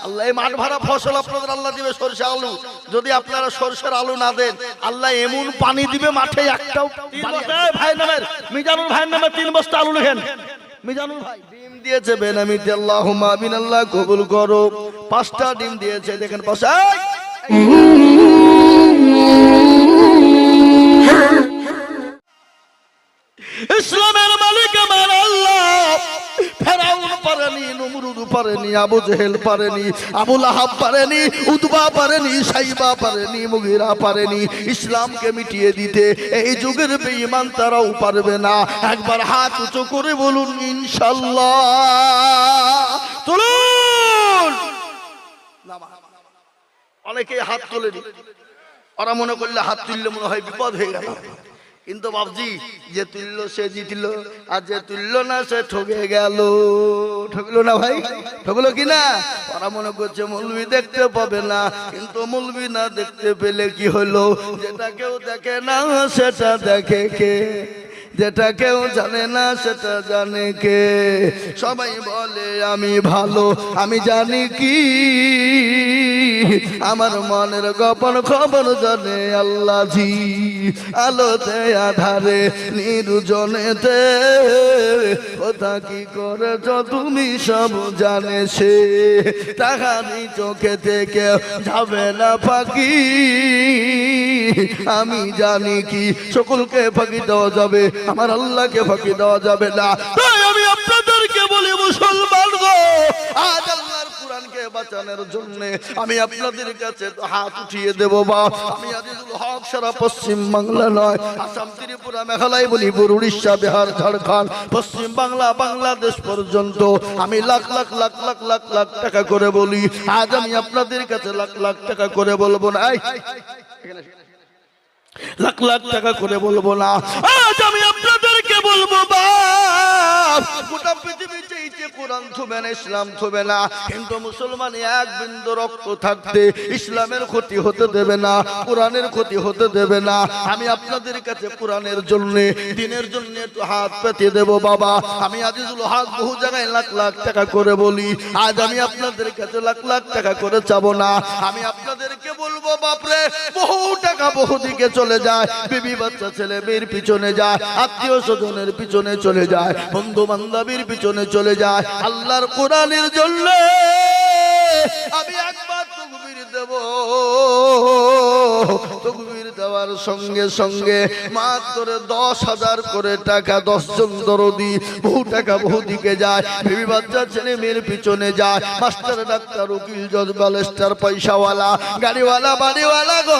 আল্লাহ এই মাঠ ভরা ফসল আপনাদের আল্লাহ দিবে সরষে আলু, যদি আপনারা সরষের আলু না দেন আল্লাহ এমন পানি দিবে মাঠে একটাও। ভাই নামের মিজানুর ভাইয়ের নামে 3 বস্তা আলু লেখেন। মিজানুর ভাই ডিম দিয়েছে বেনামিতে, আল্লাহুম্মা আমিন, আল্লাহ কবুল করো। 5টা ডিম দিয়েছে, দেখেন পাশে। ইসলামের মালিক আমার আল্লাহ। ফেরাউন পারেনি, নমরুদ পারেনি, আবু জেহেল পারেনি, আবু লাহাব পারেনি, উতবা পারেনি, সাইবা পারেনি, মুগিরা পারেনি ইসলামকে মিটিয়ে দিতে। এই যুগের বেঈমান তারাও পারবে না। একবার হাত উঁচু করে বলুন ইনশাআল্লাহ। তুলুন। অনেকে হাত তোলেনি, ওরা মনে করলে হাত তুললে মনে হয় বিপদ হয়ে গেল। কিন্তু বাবজি, যে তুলল সে জিতল, আর যে তুলল না সে ঠকে গেল। ঠকলো না ভাই? ঠকলো কিনা? ওরা মনে করছে মৌলবি দেখতে পাবে না, কিন্তু মৌলবি না দেখতে পেলে কি হলো? যেটা কেউ দেখে না সেটা দেখে কে? যেটা কেউ জানে না সেটা জানে কে? সবাই বলে আমি ভালো, আমি জানি কি? আমার মনের গোপন খবর জানে আল্লাহ জি। আলোতে আধারে নির্জনেতে কোথা কি করেছ তুমি সব জানে সে। তাহারি চোখে থেকে যাবে না ফাঁকি, আমি জানি কি? সকলকে ফাঁকি দেওয়া যাবে, আমার আল্লাহকে ফাঁকি দেওয়া যাবে না। তাই আমি আপনাদেরকে বলি মুসলমান গো, আজ আল্লাহর কোরআনকে বাঁচানোর জন্য আমি আপনাদের কাছে হাত উঠিয়ে দেব। বা আমি আজিজুল হক সারা পশ্চিম বাংলা নয়, আসাম, ত্রিপুরা, মেঘালয়, মণিপুর, উড়িষ্যা, বিহার, ঝাড়খণ্ড, পশ্চিম বাংলা, বাংলাদেশ পর্যন্ত আমি লাখ লাখ লাখ লাখ লাখ লাখ টাকা করে বলি। আজ আমি আপনাদের কাছে লাখ লাখ টাকা করে বলবো না, লাখ লাখ টাকা করে বলবো না। আজ আমি আপনাদেরকে বলবো বাপ, গোটা পৃথিবী চাইছে কোরআন থুবে না, ইসলাম থুবে না, কিন্তু মুসলমান এক বিন্দু রক্ত থাকতে ইসলামের ক্ষতি হতে দেবে না, কোরআনের ক্ষতি হতে দেবে না। আমি আপনাদের কাছে কোরআনের জন্য, দিনের জন্য একটু হাত পেতে দেব বাবা। আমি আজিজুল হক বহু জায়গায় লাখ লাখ টাকা করে বলি, আজ আমি আপনাদের কাছে লাখ লাখ টাকা করে চাবো না। আমি আপনাদেরকে বলবো বাপরে, বহু টাকা বহু দিকে চলে যায়, বিবি বাচ্চা ছেলে মেয়ের পিছনে যায়, আত্মীয় স্বজনের পিছনে চলে যায়, বন্ধু বান্ধবীর পিছনে চলে যায়। আল্লাহর কোরআনের জন্য আমি একবার তাকবীর দেব, তাকবীর দেওয়ার সঙ্গে সঙ্গে মাত্র 10,000 করে টাকা, 10 জন দরদি, বহু টাকা বহু দিকে যায়, বিবি বাচ্চা ছেলে মেয়ের পিছনে যায়, মাস্টার, ডাক্তার, উকিল, জজ, ব্যারিস্টার, পয়সাওয়ালা, গাড়িওয়ালা, বাড়িওয়ালা গো।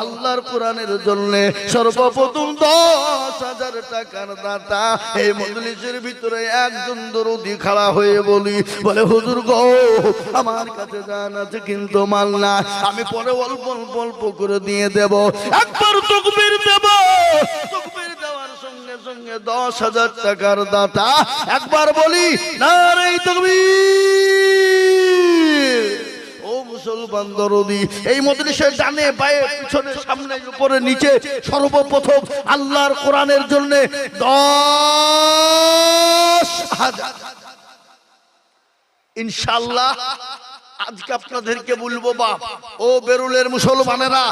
আল্লাহর কোরআনের জন্য সর্বপ্রথম 10,000 টাকার দাতা এই মজলিসের ভিতরে একজন দরদি খাড়া হয়ে বলে হুজুর গো, আমার কাছে জান আছে কিন্তু মাল না, আমি পরে অল্প অল্প অল্প করে দিয়ে দেব। একবার তাকবীর দেব, তাকবীর দেওয়ার সঙ্গে সঙ্গে 10,000 টাকার দাতা। একবার বলি নারে তাকবীর। ও মুসলমান দরদি, এই মজলিসের ডানে বায়ে পিছনে সামনে উপরে নিচে সর্বপ্রথম আল্লাহর কোরআনের জন্য 10,000 ইনশাআল্লাহ। আজকে আপনাদেরকে বলবো বাপ, ও বেরুলের মুসলমানেরা,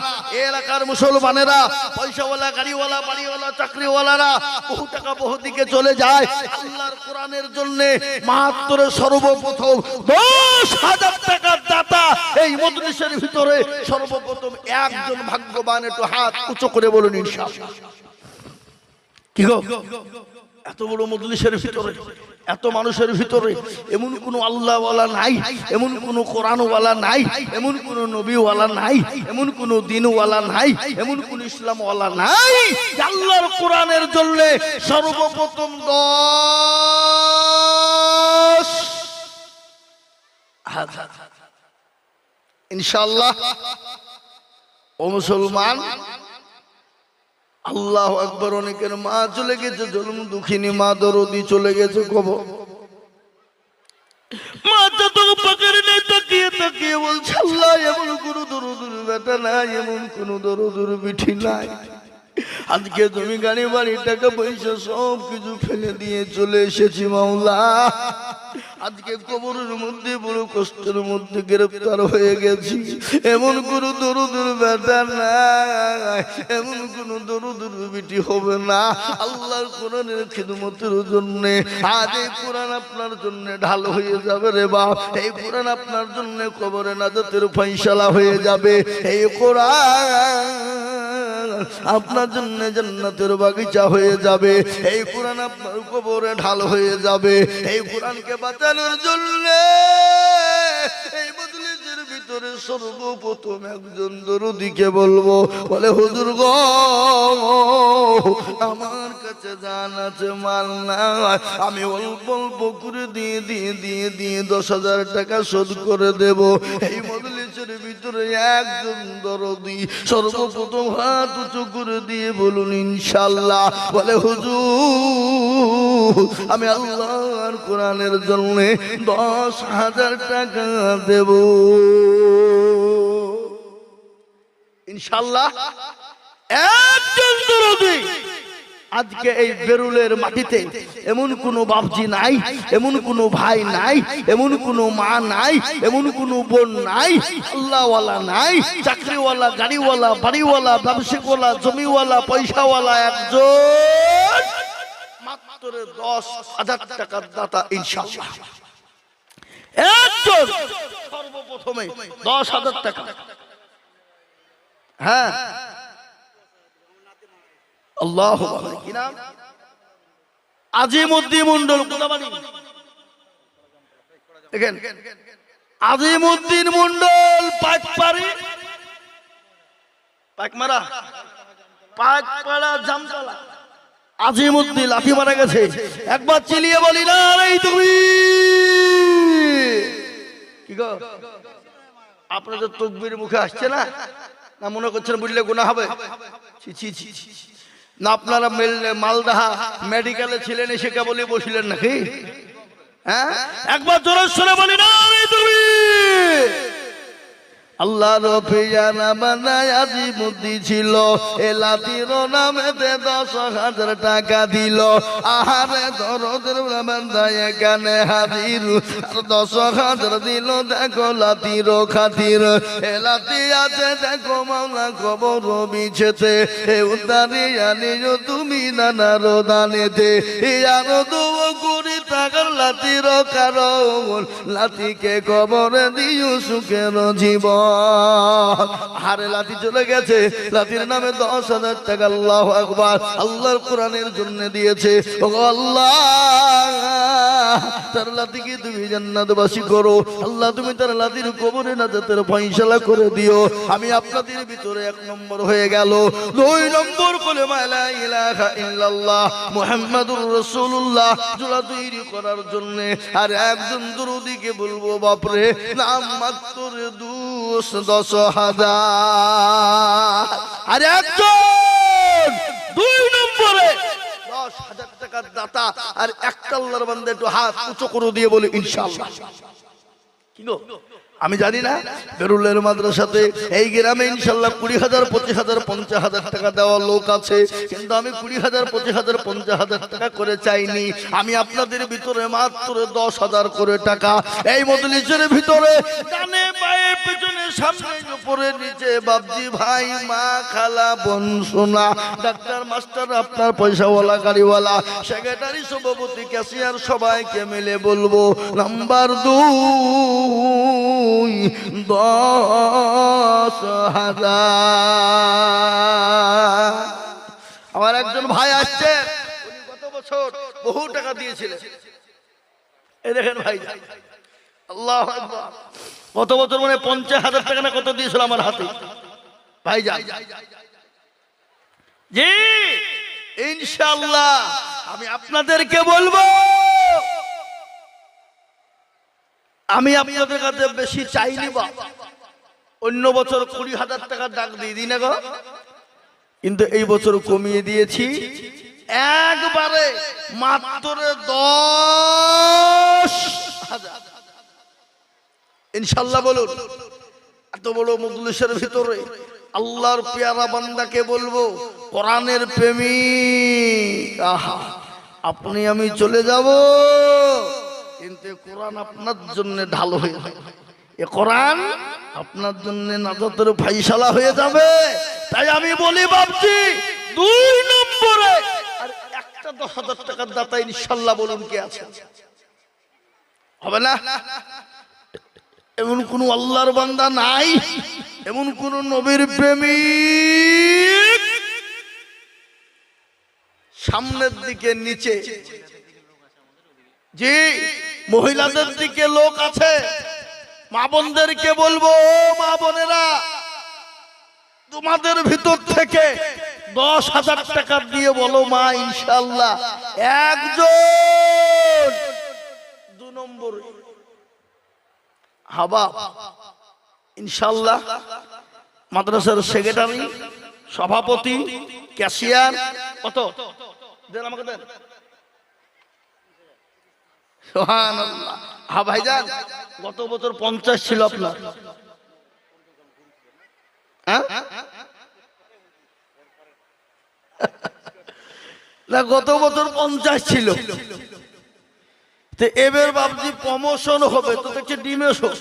এলাকার মুসলমানেরা, পয়সাওয়ালা, গাড়িওয়ালা, বাড়িওয়ালা, চাকরিওয়ালারা বহু টাকা বহু দিকে চলে যায় আল্লাহর কোরআনের জন্য। মাত্র সর্বপ্রথম 10,000 টাকার দাতা এই মজলিসের ভিতরে সর্বপ্রথম একজন ভাগ্যবান। একটু হাত উঁচু করে বলুন ইনশাআল্লাহ। কি গো, এত বড় মজলিসের ভিতরে, এত মানুষের ভিতরে এমন কোন আল্লাহওয়ালা নাই, এমন কোন কোরআনওয়ালা নাই, এমন কোন নবীওয়ালা নাই, এমন কোন দিনওয়ালা নাই, এমন কোন ইসলামওয়ালা নাই আল্লাহর কোরআনের জন্য সর্বপ্রথম 10,000 ইনশাআল্লাহ। ও মুসলমান, আল্লাহু আকবার। অনেকের মা চলে গেছে, জন্ম দুঃখিনী মা, দরদি চলে গেছে কবর। মাথা তো পাকার নেই, তাকিয়ে তাকিয়ে বলছে আল্লাহ, এমন কোন দরুদুর বেটা নাই, এমন কোন দরুদুর বিঠি নাই। আজকে তুমি গাড়ি বাড়ি টাকা পয়সা সব কিছু ফেলে দিয়ে চলে এসেছি মাওলা। আজকে কবরের মধ্যে বড় কষ্টের মধ্যে গ্রেফতার হয়ে গেছি, এমন কোন দরুদের বেটা নাই, এমন কোন দরুদের বিটি হবে না আল্লাহর কোরআনের খিদমতের জন্য। আজ এই কোরআন আপনার জন্য ঢাল হয়ে যাবে রে বাপ, এই কোরআন আপনার জন্য কবরে নাজাতের ফয়সালা হয়ে যাবে। এই কোরআন আপনার জন্য জান্নাতের বাগিচা হয়ে যাবে। এই কোরআন আপনার কবরে ঢাল হয়ে যাবে। এই কোরআনকে বাঁচানোর জন্য এই মজলিসের ভিতরে সর্বপ্রথম একজন দরুদিকে বলবো, বলে হুজুর গো আমার কাছে জান আছে মাল নাই, আমি অল্প অল্প করে দিয়ে 10,000 টাকা শোধ করে দেব। এই মজলিসের ভিতরে একজন দরদি সর্বপ্রথম হাত উঁচু করে দিয়ে বলুন ইনশাআল্লাহ। বলে হুজুর আমি আল্লাহর কোরআনের জন্য 10,000 টাকা দেব ইনশাআল্লাহ। একজন দরদি আজকে এই বেরুলের মাটিতে এমন কোন বাপজি নাই, এমন কোন ভাই নাই, এমন কোন মা নাই, এমন কোন বোন নাই, আল্লাহওয়ালা নাই, চাকরিওয়ালা, গাড়িওয়ালা, বাড়িওয়ালা, ব্যবসায়িকওয়ালা, জমিওয়ালা, পয়সাওয়ালা একজন মাত্র 10,000 টাকার দাতা ইনশাআল্লাহ। একজন সর্বপ্রথমে 10,000 টাকা। হ্যাঁ আল্লাহু আকবার। কি নাম? আজিমউদ্দিন মন্ডল। কোথাবাড়ি? দেখেন আজিমউদ্দিন মন্ডল, পাকপাড়ি, পাকমারা, পাকপাড়া, জামতলা। আজিমউদ্দিন লাঠি মারা গেছে, একবার চিলিয়ে বলি না এই তুমি কি গো? আপনাদের তাকবীর মুখে আসছে না? না মনে করছেন বললে গুনাহ হবে? ছি ছি ছি না, আপনারা মালদাহা মেডিকেলে ছিলেন, এসে কেবলই বসিলেন নাকি? হ্যাঁ একবার জোরে শুনে বলি না তুমি। আল্লাহ রফিয়ানা বানায় আজিমউদ্দিন ছিল, এ লাতির নামেতে 10,000 টাকা দিল। আহারে দরদের বান্দায় এখানে হাজির, আর 10,000 দিল দেখো লাতির খাতির। এ লাতি আছে দেখো মাওলা কবর বিছেতে, এ উদ্ধারি আনিও তুমি নানার দানেতে। আরো দুও কুড়ি টাকার লাতির কারণ, লাতিকে কবরে দিও সুখের জীবন। হারে লাঠি চলে গেছে, লাঠির নামে 10,000 টাকা আল্লাহু আকবার আল্লাহর কোরআনের জন্য দিয়েছে। ও আল্লাহ তার লাঠিকে তুমি জান্নাতবাসী করো আল্লাহ, তুমি তার লাঠির কবরে নাজাতের ফয়সালা করে দিও। আমি আপনাদের ভিতরে 1 নম্বর হয়ে গেল। 2 নম্বর কলেমা লা ইলাহা ইল্লাল্লাহ মুহাম্মাদুর রাসূলুল্লাহ জোড়া তৈরি করার জন্য। আর একজন দরুদিকে বলবো বাপরে নাম মাত্র 10,000। আর একজন 2 নম্বরে 10,000 টাকার দাতা। আর একটা আল্লাহর বান্দা একটু হাত উঁচু করে দিয়ে বলে ইনশাআল্লাহ। কি গো আমি জানি না বেরুলের মাদ্রাসাতে এই গ্রামে ইনশাআল্লাহ 20,000, 25,000, 50,000 টাকা দেওয়ার লোক আছে, কিন্তু আমি 20,000, 25,000, 50,000 টাকা করে চাইনি। আমি আপনাদের ভিতরে মাত্র 10,000 করে টাকা এই মজলিসের ভিতরে ডানে বায়ে পিছনে সামনে উপরে নিচে বাপজি ভাই মা খালা বোন সোনা ডাক্তার মাস্টার আপনার পয়সাওয়ালা গাড়িওয়ালা সেক্রেটারি সভাপতি ক্যাশিয়ার সবাইকে মিলে বলবো নাম্বার 2 10,000। আমার একজন ভাই আসছে, উনি গত বছর বহু টাকা দিয়েছিলেন। এই দেখেন ভাই আল্লাহু আকবার, গত বছর মানে 50,000 টাকা না কত দিয়েছিল আমার হাতে ভাই যান। জি ইনশাআল্লাহ আমি আপনাদেরকে বলবো, আমি আপনাদের কাছে বেশি চাইনি বা অন্য বছর 20,000 টাকা ডাক দিই না গো, কিন্তু এই বছর কমিয়ে দিয়েছি একবারে মাত্র 10,000 ইনশাআল্লাহ। বলুন এত বড় মজলিসের ভিতরে আল্লাহর পেয়ারা বান্দাকে বলবো কোরআনের প্রেমিক, আহা আপনি আমি চলে যাব, কিন্তু কোরআন আপনার জন্য ঢাল হয়ে যাবে। এ কোরআন আপনার জন্য নাজাতের ফাইসালা হয়ে যাবে। তাই আমি বলি বাপজি, 2 নম্বরে আর একটা 10,000 টাকার দাতা ইনশাআল্লাহ বলুন কে আছে? হবে না? এমন কোন আল্লাহর বান্দা নাই, এমন কোন নবীর প্রেমিক সামনের দিকে নিচে, জি মহিলাদের দিকে লোক আছে। মা বোনদেরকে বলবো, মা বোনেরা তোমাদের ভিতর থেকে 10,000 টাকা দিয়ে বলো মা ইনশাআল্লাহ একজন। 2 নম্বর হাবা ইনশাআল্লাহ মাদ্রাসার সেক্রেটারি, সভাপতি, ক্যাশিয়ার, কত দেন আমাকে দেন। সুবহানাল্লাহ। হ্যাঁ ভাইজান, গত বছর 50 ছিল আপনার, হ্যাঁ না গত বছর 50 ছিল। তো এবার বাবজি প্রমোশন হবে, তো দেখছি ডিমেশন।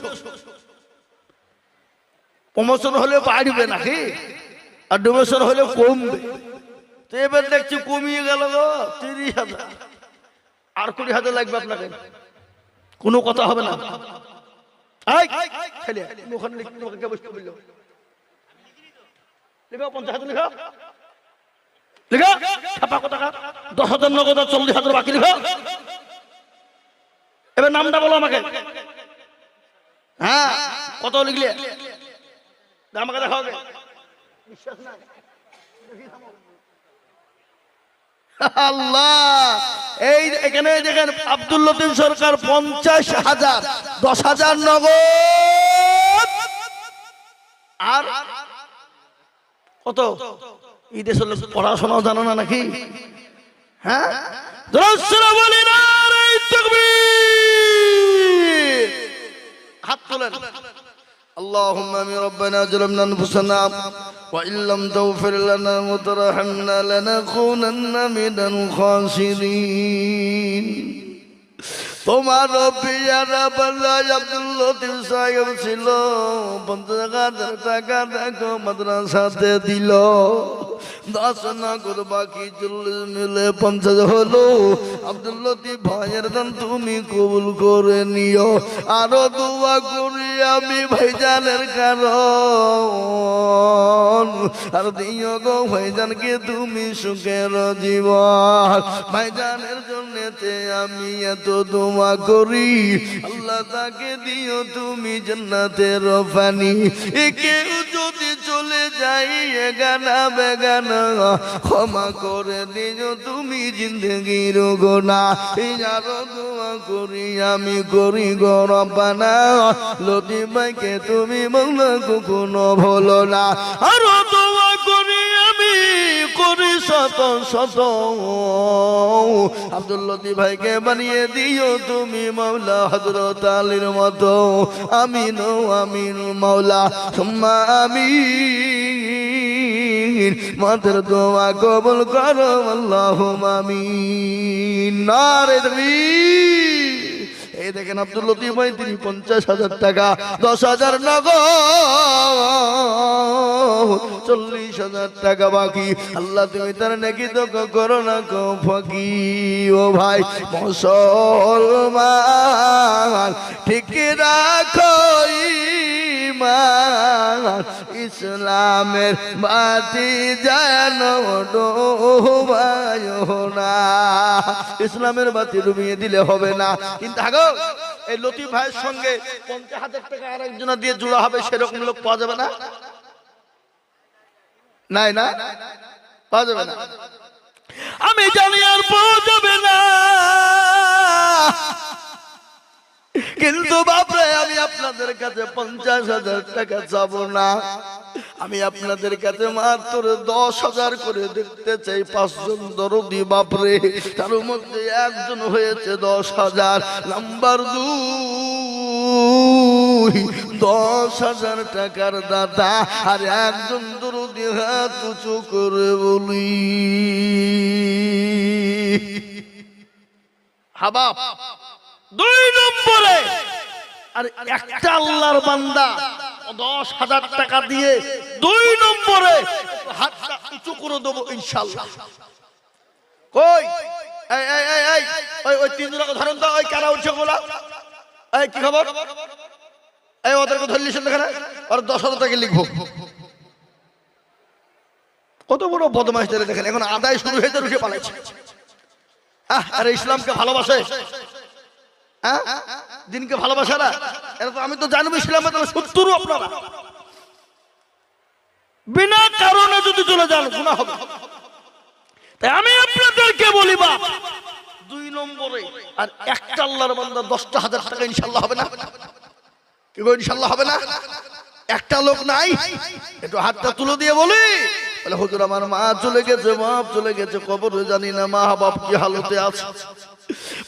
প্রমোশন হলে বাড়বে নাকি, আর ডিমেশন হলে কমবে। তো এবার দেখছি কমিয়ে গেল গো 30,000, আর 20,000 লাগবে আপনাকে। কোনো কথা হবে না। ওখানে লিখে বসতে বললো, লিখো 50,000 লিখো, লিখো ছাপা কত টাকা, 10,000 নগদ, 40,000 বাকি লিখো। এবার নামটা বলো আমাকে। হ্যাঁ কত লিখলে আমাকে দেখাও। বিশ্বাস না আল্লাহ। এই এখানে দেখেন আব্দুল লতিফ সরকার 50,000, 10,000 নগদ, আর কত এই দেশের লোক পড়াশোনাও জানো না নাকি? হ্যাঁ বলি না, হাত তোলেন। اللهم امين ربنا ظلمنا انفسنا وان لم تغفر لنا وترحمنا لنكونن من الخاسرين। তোমার পিয়ারা বান্দা আব্দুল লতিফ সাহেব ছিল, 50,000 টাকা দেখো মাদ্রাসাতে দিল, 10 নগদ বাকি 40 মিলে 50 হলো। আব্দুল লতিফ ভাইয়ের দান তুমি কবুল করে নিও। আরো দোয়া করি আমি ভাইজানের কারণ, আর দিও গো ভাইজানকে তুমি সুখের জীবন। ভাইজানের জন্যতে আমি এত দোয়া করি, আল্লাহ তাকে দিও তুমি জান্নাতের পানি। কেউ যদি চলে যাই এগানা বেগানা, ক্ষমা করে দিও তুমি জিন্দগির গুনাহ। আরো দোয়া করি আমি করি গো রব্বানা, লতিফ ভাইকে তুমি মওলা কখনো ভুলো না। আরো দোয়া করি আমি করি শত শত, আব্দুল লতিফ ভাইকে বানিয়ে দিও তুমি মওলা হযরত আলীর মতো। আমিন ও আমিন মাওলা সুম্মা আমিন। মাদের দোয়া কবুল করো আল্লাহুম্মা আমিন। নারে তাকবীর। এই দেখেন আব্দুল লতিফ ভাই তিনি 50,000 টাকা, 10,000 নগদ, 40,000 টাকা বাকি। আল্লাহ তুমি তার নেকি তো করো না গো ফাঁকি। ও ভাই মুসলমান ঠিক রাখো ঈমান, ইসলামের বাতি যেন ডোবায়ো না। ইসলামের বাতি ডুবিয়ে দিলে হবে না। কিন্তু আগো এই লতিফ ভাইয়ের সঙ্গে 50,000 টাকা আরেকজন দিয়ে জোড়া হবে, সেরকম লোক পাওয়া যাবে না? নাই না, পাওয়া যাবে না। আমি জানি আর পাওয়া যাবে না, কিন্তু বাপরে আমি আপনাদের কাছে 50,000 টাকা চাবো না। আমি আপনাদের কাছে মাত্র 10,000 করে দেখতে চাই। 5 জন দরদি বাপরে, তার মধ্যে একজন হয়েছে 10,000। নাম্বার 2, 10,000 টাকার দাতা, আর একজন দরদি হাত উঁচু করে বলি হাবাব। 2 নম্বরে আর একটা আল্লাহর বান্দা 10,000 টাকা দিয়ে 2 নম্বরে হাতটা উঁচু করে দেবো ইনশাআল্লাহ। কই এই এই এই এই ওই তিনজনকে ধরেন তো, ওই কারা উঠছে বলা, এই কি খবর, এই ওদেরকে ধরলিছেন এখানে, আর 10,000 টাকা লিখবো। কত বড় বদমাইশ দেখেন, এখন আদায় শুরু হয়েছে, রুখে পালাচ্ছে। আরে ইসলামকে ভালোবাসে, হ্যাঁ দিনকে ভালোবাসে না, এটা তো আমি তো জানবো ইসলামে তাহলে শত্রু আপনারা। বিনা কারণে যদি চলে যান গুনাহ হবে। তাই আমি আপনাদেরকে বলি বা 2 নম্বরে আর একটা আল্লাহর বান্দা 10,000 টাকা ইনশাআল্লাহ হবে না? কি গো ইনশাআল্লাহ হবে না? একটা লোক নাই, একটু হাতটা তুলে দিয়ে বলি, বলে হুজুর আমার মা চলে গেছে, বাপ চলে গেছে, কবরে জানি না মা বাপ কি হালতে আছে,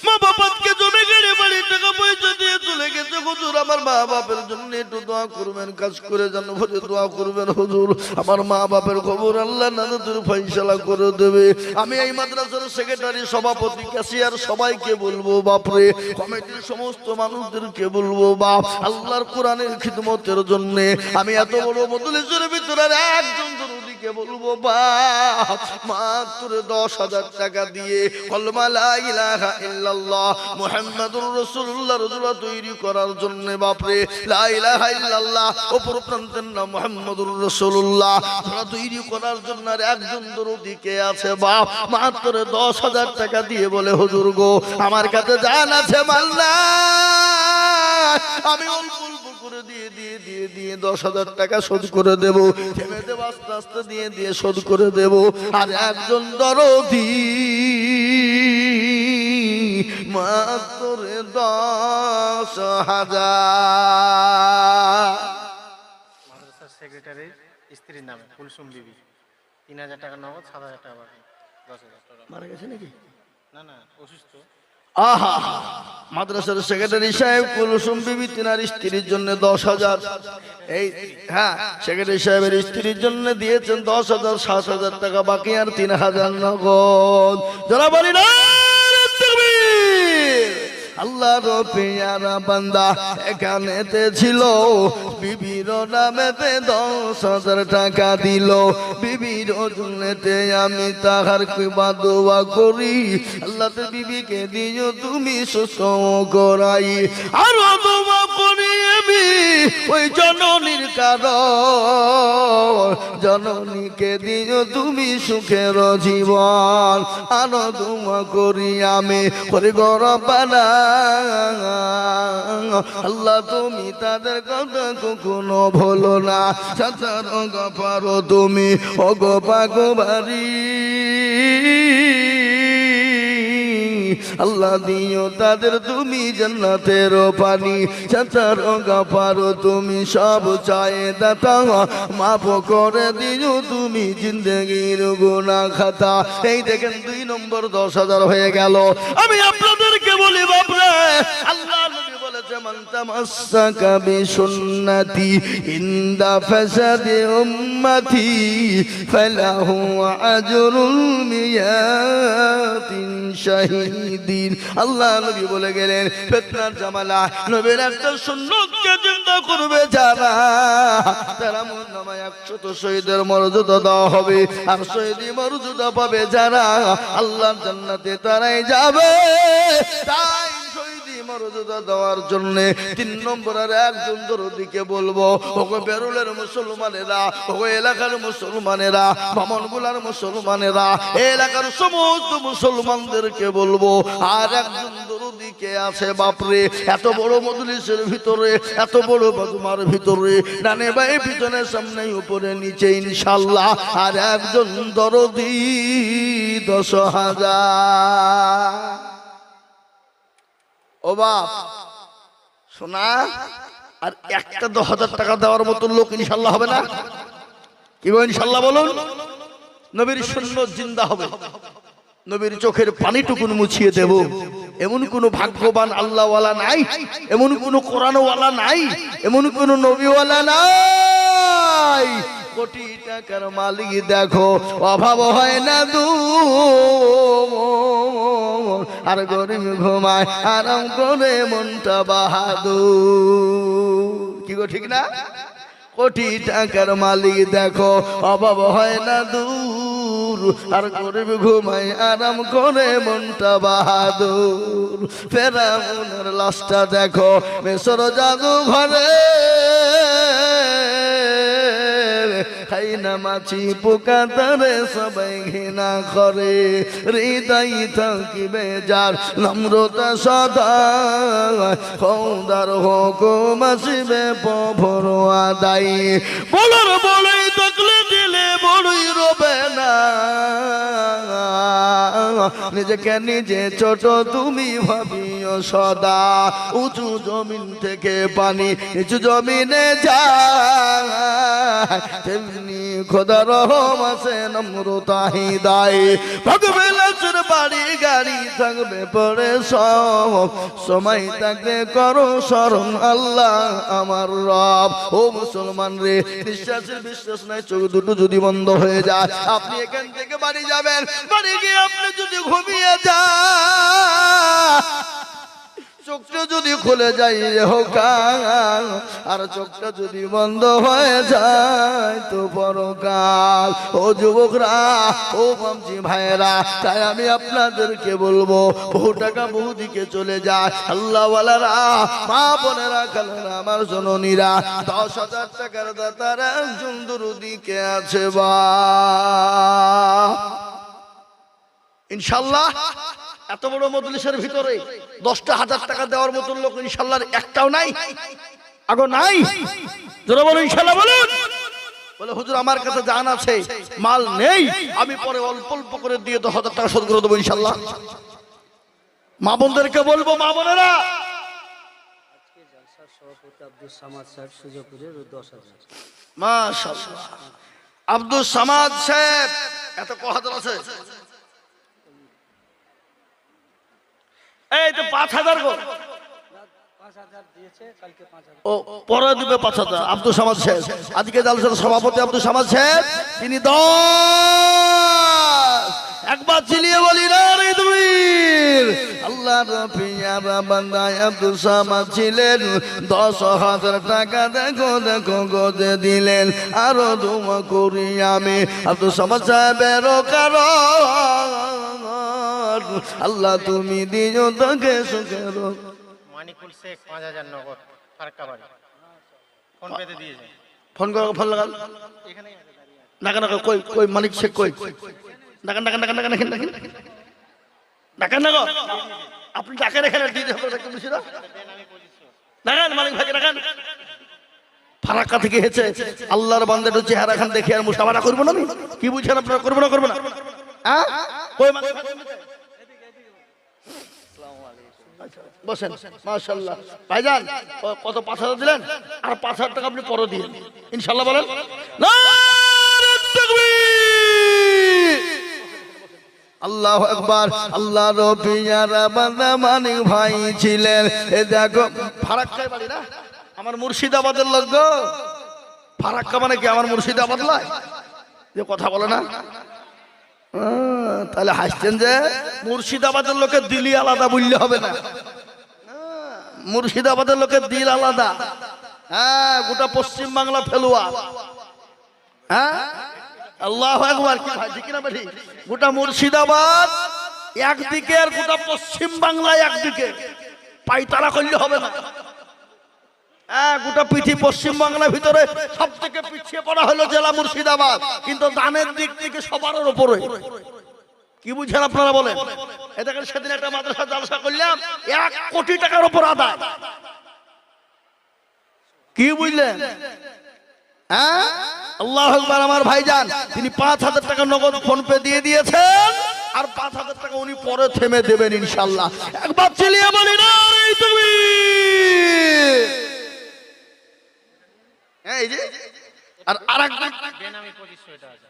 মা বাবাকে জমি গেড়ে বাড়ি টাকা পয়সা দিয়ে চলে গেছে, হুজুর আমার মা বাপের জন্য একটু দোয়া করবেন, কাজ করে জানো ভরে দোয়া করবেন হুজুর, আমার মা বাপের খবর আল্লাহ নাজাতের ফয়সালা করে দেবে। আমি এই মাদ্রাসার সেক্রেটারি, সভাপতি, ক্যাশিয়ার সবাইকে বলবো বাপরে, কমিটির সমস্ত মানুষদেরকে বলবো বাপ, আল্লাহর কোরআনের খিদমতের জন্য আমি এত বড় মজলিসের ভিতরে একজন দরুদিকে বলবো বাপ, মাত্র 10,000 টাকা দিয়ে কলমা লা ইলাহা ইল্লাল্লাহ মুহাম্মাদুর রাসূলুল্লাহ রসুলা তৈরি করার জন্য বাপরে, লা ইলাহা ইল্লাল্লাহ অপর প্রান্তের নাম মুহাম্মাদুর রাসূলুল্লাহ তৈরি করার জন্য আর একজন দরুদিকে আছে বাপ, মাত্র 10,000 টাকা দিয়ে বলে হুজুর গো আমার কাছে জান আছে মাল নাই, আমি অল্প অল্প করে দিয়ে দিয়ে দিয়ে দিয়ে 10,000 টাকা শোধ করে দেবো, থেমে দেব আস্তে আস্তে দিয়ে দিয়ে শোধ করে দেব। আর একজন দরদি মাত্র 10,000। মাদ্রাসার সেক্রেটারির স্ত্রীর নামে কুলসুম বিবি, 3,000 টাকা নগদ, 7,000 টাকা বাকি, 10,000 টাকা। মারা গেছে নাকি? না না, অসুস্থ। আহা, মাদ্রাসার সেক্রেটারি সাহেব কুলসুম বিবি তিনার স্ত্রীর জন্য 10,000, এই হ্যাঁ সেক্রেটারি সাহেবের স্ত্রীর জন্য দিয়েছেন 10,000, 7,000 টাকা বাকি, আর 3,000 নগদ। যারা বলি না আল্লাহর পেয়ারা বান্দা এখানেতে ছিল, বিবির নামেতে 10,000 টাকা দিল, বিবির জন্যতে আমি তাহার কিবা দোয়া করি, আল্লাহতে বিবিকে দিও তুমি সুস্থ করাই, আরো দোয়া করি আমি ওই জননীর কারণ, জননীকে দিও তুমি সুখের জীবন, আরো দোয়া করি আমি করে গরবানা, আল্লাহ তুমি তাদের কথা কখনো ভুলো না, সাচার গফারো তুমি ওগো পাগবারি, আল্লাহ দিও তাদের তুমি জান্নাতের পানি, সাচার গফারো তুমি সব চায় দাতা, মাফ করে দিও তুমি জিন্দেগির গুনাহ খাতা। এই দেখেন 2 নম্বর 10,000 হয়ে গেল। আমি আপনাদেরকে বলি বাপরে, আল্লাহ নবী বলেছে মান তামাসসাকা বিসুন্নতি ইনদা ফাসাদি উম্মতি ফালাহু আজরুল মিয়াতিন শাহীদিন। আল্লাহ নবী বলে গেলেন ফিতনার জামালা নবীর একটা সুন্নতকে জিন্দা করবে যারা, তারা নামায় 100 শহীদের মর্যাদা দেওয়া হবে, আর শহীদি মর্যাদা পাবে যারা, আল্লাহর জান্নাতে তারাই যাবে। তাই শহীদি মর্যাদা দেওয়ার জন্য 3 নম্বর আর একজন দরদিকে বলবো, ওগো বেরুলের মুসলমানেরা, ওগো এলাকার মুসলমানেরা, বামনগুলার মুসলমানেরা, এলাকার সমস্ত মুসলমানদেরকে বলবো, আর একজন দরদিকে আছে বাপরে, এত বড় মজলিসের ভিতরে, এত বড় বাজমার ভিতরে, ডানে বায়ে পিছনে সামনে উপরে নিচে ইনশাআল্লাহ, আর একজন দরদি 10,000। ও বাপ শোনা, আর একটা 10,000 টাকা দেওয়ার মতো লোক ইনশাআল্লাহ হবে না? কি বলেন ইনশাআল্লাহ বলুন? নবীর সুন্নাত জিন্দা হবে, নবীর চোখের পানিটুকুন মুছিয়ে দেব, এমন কোন ভাগ্যবান আল্লাহওয়ালা নাই, এমন কোন কোরআনওয়ালা নাই, এমন কোন নবীওয়ালা নাই কোটি টাকার মালিক দেখো অভাব হয় না দূর আর গরিব ঘুমায় আরাম করে মনটা বাহাদুর কি গো ঠিক না কোটি টাকার মালিক দেখো অভাব হয় না দূর আর গরিব ঘুমায় আরাম করে মনটা বাহাদুর ফেরাউনের লাশটা দেখো মিশর জাদু ঘরে খাই না মাছি পোকা তারে সবাই ঘৃণা করে হৃদয় থাকিবে যার নম্রতা সদা খোদার হুকুম আসিবে প্রভুর আদায় বলার বলেই থাকলে দিলে বড়ই রবে না নিজেকে নিজে ছোট তুমি ভাবিও সদা উঁচু জমিন থেকে পানি নিচু জমিনে যায় তেমনি খোদা রহম আছে নম্রতা হৃদয় ভগবে লাশের বাড়ি গাড়ি থাকবে পরে সব সময় থাকবে করো স্মরণ আল্লাহ আমার রব ও মুসলমান রে নিঃশ্বাসের বিশ্বাস নাই চোখ দুটো যদি বন্ধ হয়ে যায় আপনি এখান থেকে বাড়ি যাবেন বাড়ি গিয়ে আপনি যদি ঘুমিয়ে যান চোখটা যদি খুলে যায় হোকাল আর চোখটা যদি বন্ধ হয়ে যায় তো পরকাল ও যুবকরা ও বামজি ভাইরা তাই আমি আপনাদেরকে বলবো বহু টাকা বহু দিকে চলে যায় আল্লাহওয়ালারা মা বোনেরা খালেরা আমার জননীরা 10,000 টাকার দাতার একজন দুরুদিকে আছে বা ইনশাল্লাহ এত বড় মজলিসের ভিতরে 10,000 টাকা দেওয়ার মতো লোক ইনশাল্লাহ একটাও নাই আগো নাই যারা বলো ইনশাল্লাহ বলুন বলে হুজুর আমার কাছে জান আছে মাল নেই আমি পরে অল্প অল্প করে দিয়ে 10,000 টাকা শোধ করে দেবো ইনশাল্লাহ মা বোনদেরকে বলবো মা বোনেরা আজকে জলসার সভাপতি আব্দুল সামাদ সাহেব সুজাপুরের 10,000 মাশাআল্লাহ আব্দুল সামাদ সাহেব এত কহাদর আছে এই তো 5,000 গো 5,000 দিয়েছে কালকে 5,000 ও পরে দিবে 5,000 আব্দুল সামাদ সাহেব আজকে জালসার সভাপতি আব্দুল সামাদ সাহেব তিনি 10 একবার চিলিয়ে বলি না রে তুমি আল্লাহর পিয়ারা বান্দা আব্দুল সামাদ ছিলেন 10,000 টাকা দেখো দেখো গদে দিলেন আরো দোয়া করি আমি আব্দুল সামাদ সাহেবের কারণ আল্লাহ তুমি দিও তাকে সুখের মানিকুল শেখ 5,000 নগদ ফারাক্কা বাড়ি ফোন পেতে দিয়েছে ফোন করো ফোন লাগাল এখানেই আছে দাঁড়িয়ে আছে। নাকা নাকা কই কই মানিক শেখ কই নাকা নাকা নাকা নাকা নাকা নাকা নাকা আপনি ডাকেন এখানে দিতে হবে একটু বেশি না নাকান মানিক ভাই নাকান ফারাক্কা থেকে হেছে আল্লাহর বান্দার চেহারা খান দেখে আর মুসাফারা করবো না আমি কি বুঝছেন আপনারা করবো না করবো না হ্যাঁ কই মানিক ভাই বসেন মাশাআল্লাহ ভাইজান কত 5,000 দিলেন আর 5,000 টাকা আপনি পরে দিন ইনশাআল্লাহ বলেন নারে তাকবীর আল্লাহু আকবার আল্লাহ রবিয়ারা বান্দা মানিক ভাই ছিলেন এ দেখো ফারাক্কায় বাড়ি না আমার মুর্শিদাবাদের লোক গো ফারাক্কা মানে কি আমার মুর্শিদাবাদ লয় যে কথা বলে না তাহলে হাসছেন যে মুর্শিদাবাদের লোকের দিলই আলাদা বললে হবে না মুর্শিদাবাদের লোকের দিল আলাদা হ্যাঁ গোটা পশ্চিম বাংলা ফেলুয়া হ্যাঁ আল্লাহু আকবার কি ভাই ঠিক না বেঠি গোটা মুর্শিদাবাদ একদিকে আর গোটা পশ্চিম বাংলা একদিকে পাইতারা করলে হবে না হ্যাঁ গোটা পৃথিবী পশ্চিম বাংলার ভিতরে সব থেকে পিছিয়ে পড়া হলো জেলা মুর্শিদাবাদ কিন্তু দানের দিক থেকে সবার উপরে কি বুঝছেন আপনারা বলেন এটাকে সেদিন একটা মাদ্রাসা জালসা করলাম 1 কোটি টাকার উপর আদায় কি বুঝলেন হ্যাঁ আল্লাহু আকবার আমার ভাইজান তিনি 5,000 টাকা নগদ ফোন পে দিয়ে দিয়েছেন আর 5,000 টাকা উনি পরে থেমে দেবেন ইনশাআল্লাহ একবার চিলিয়ে বলি না রে তুমি এই যে আর আরেকটা বেনামি 2500 এটা আছে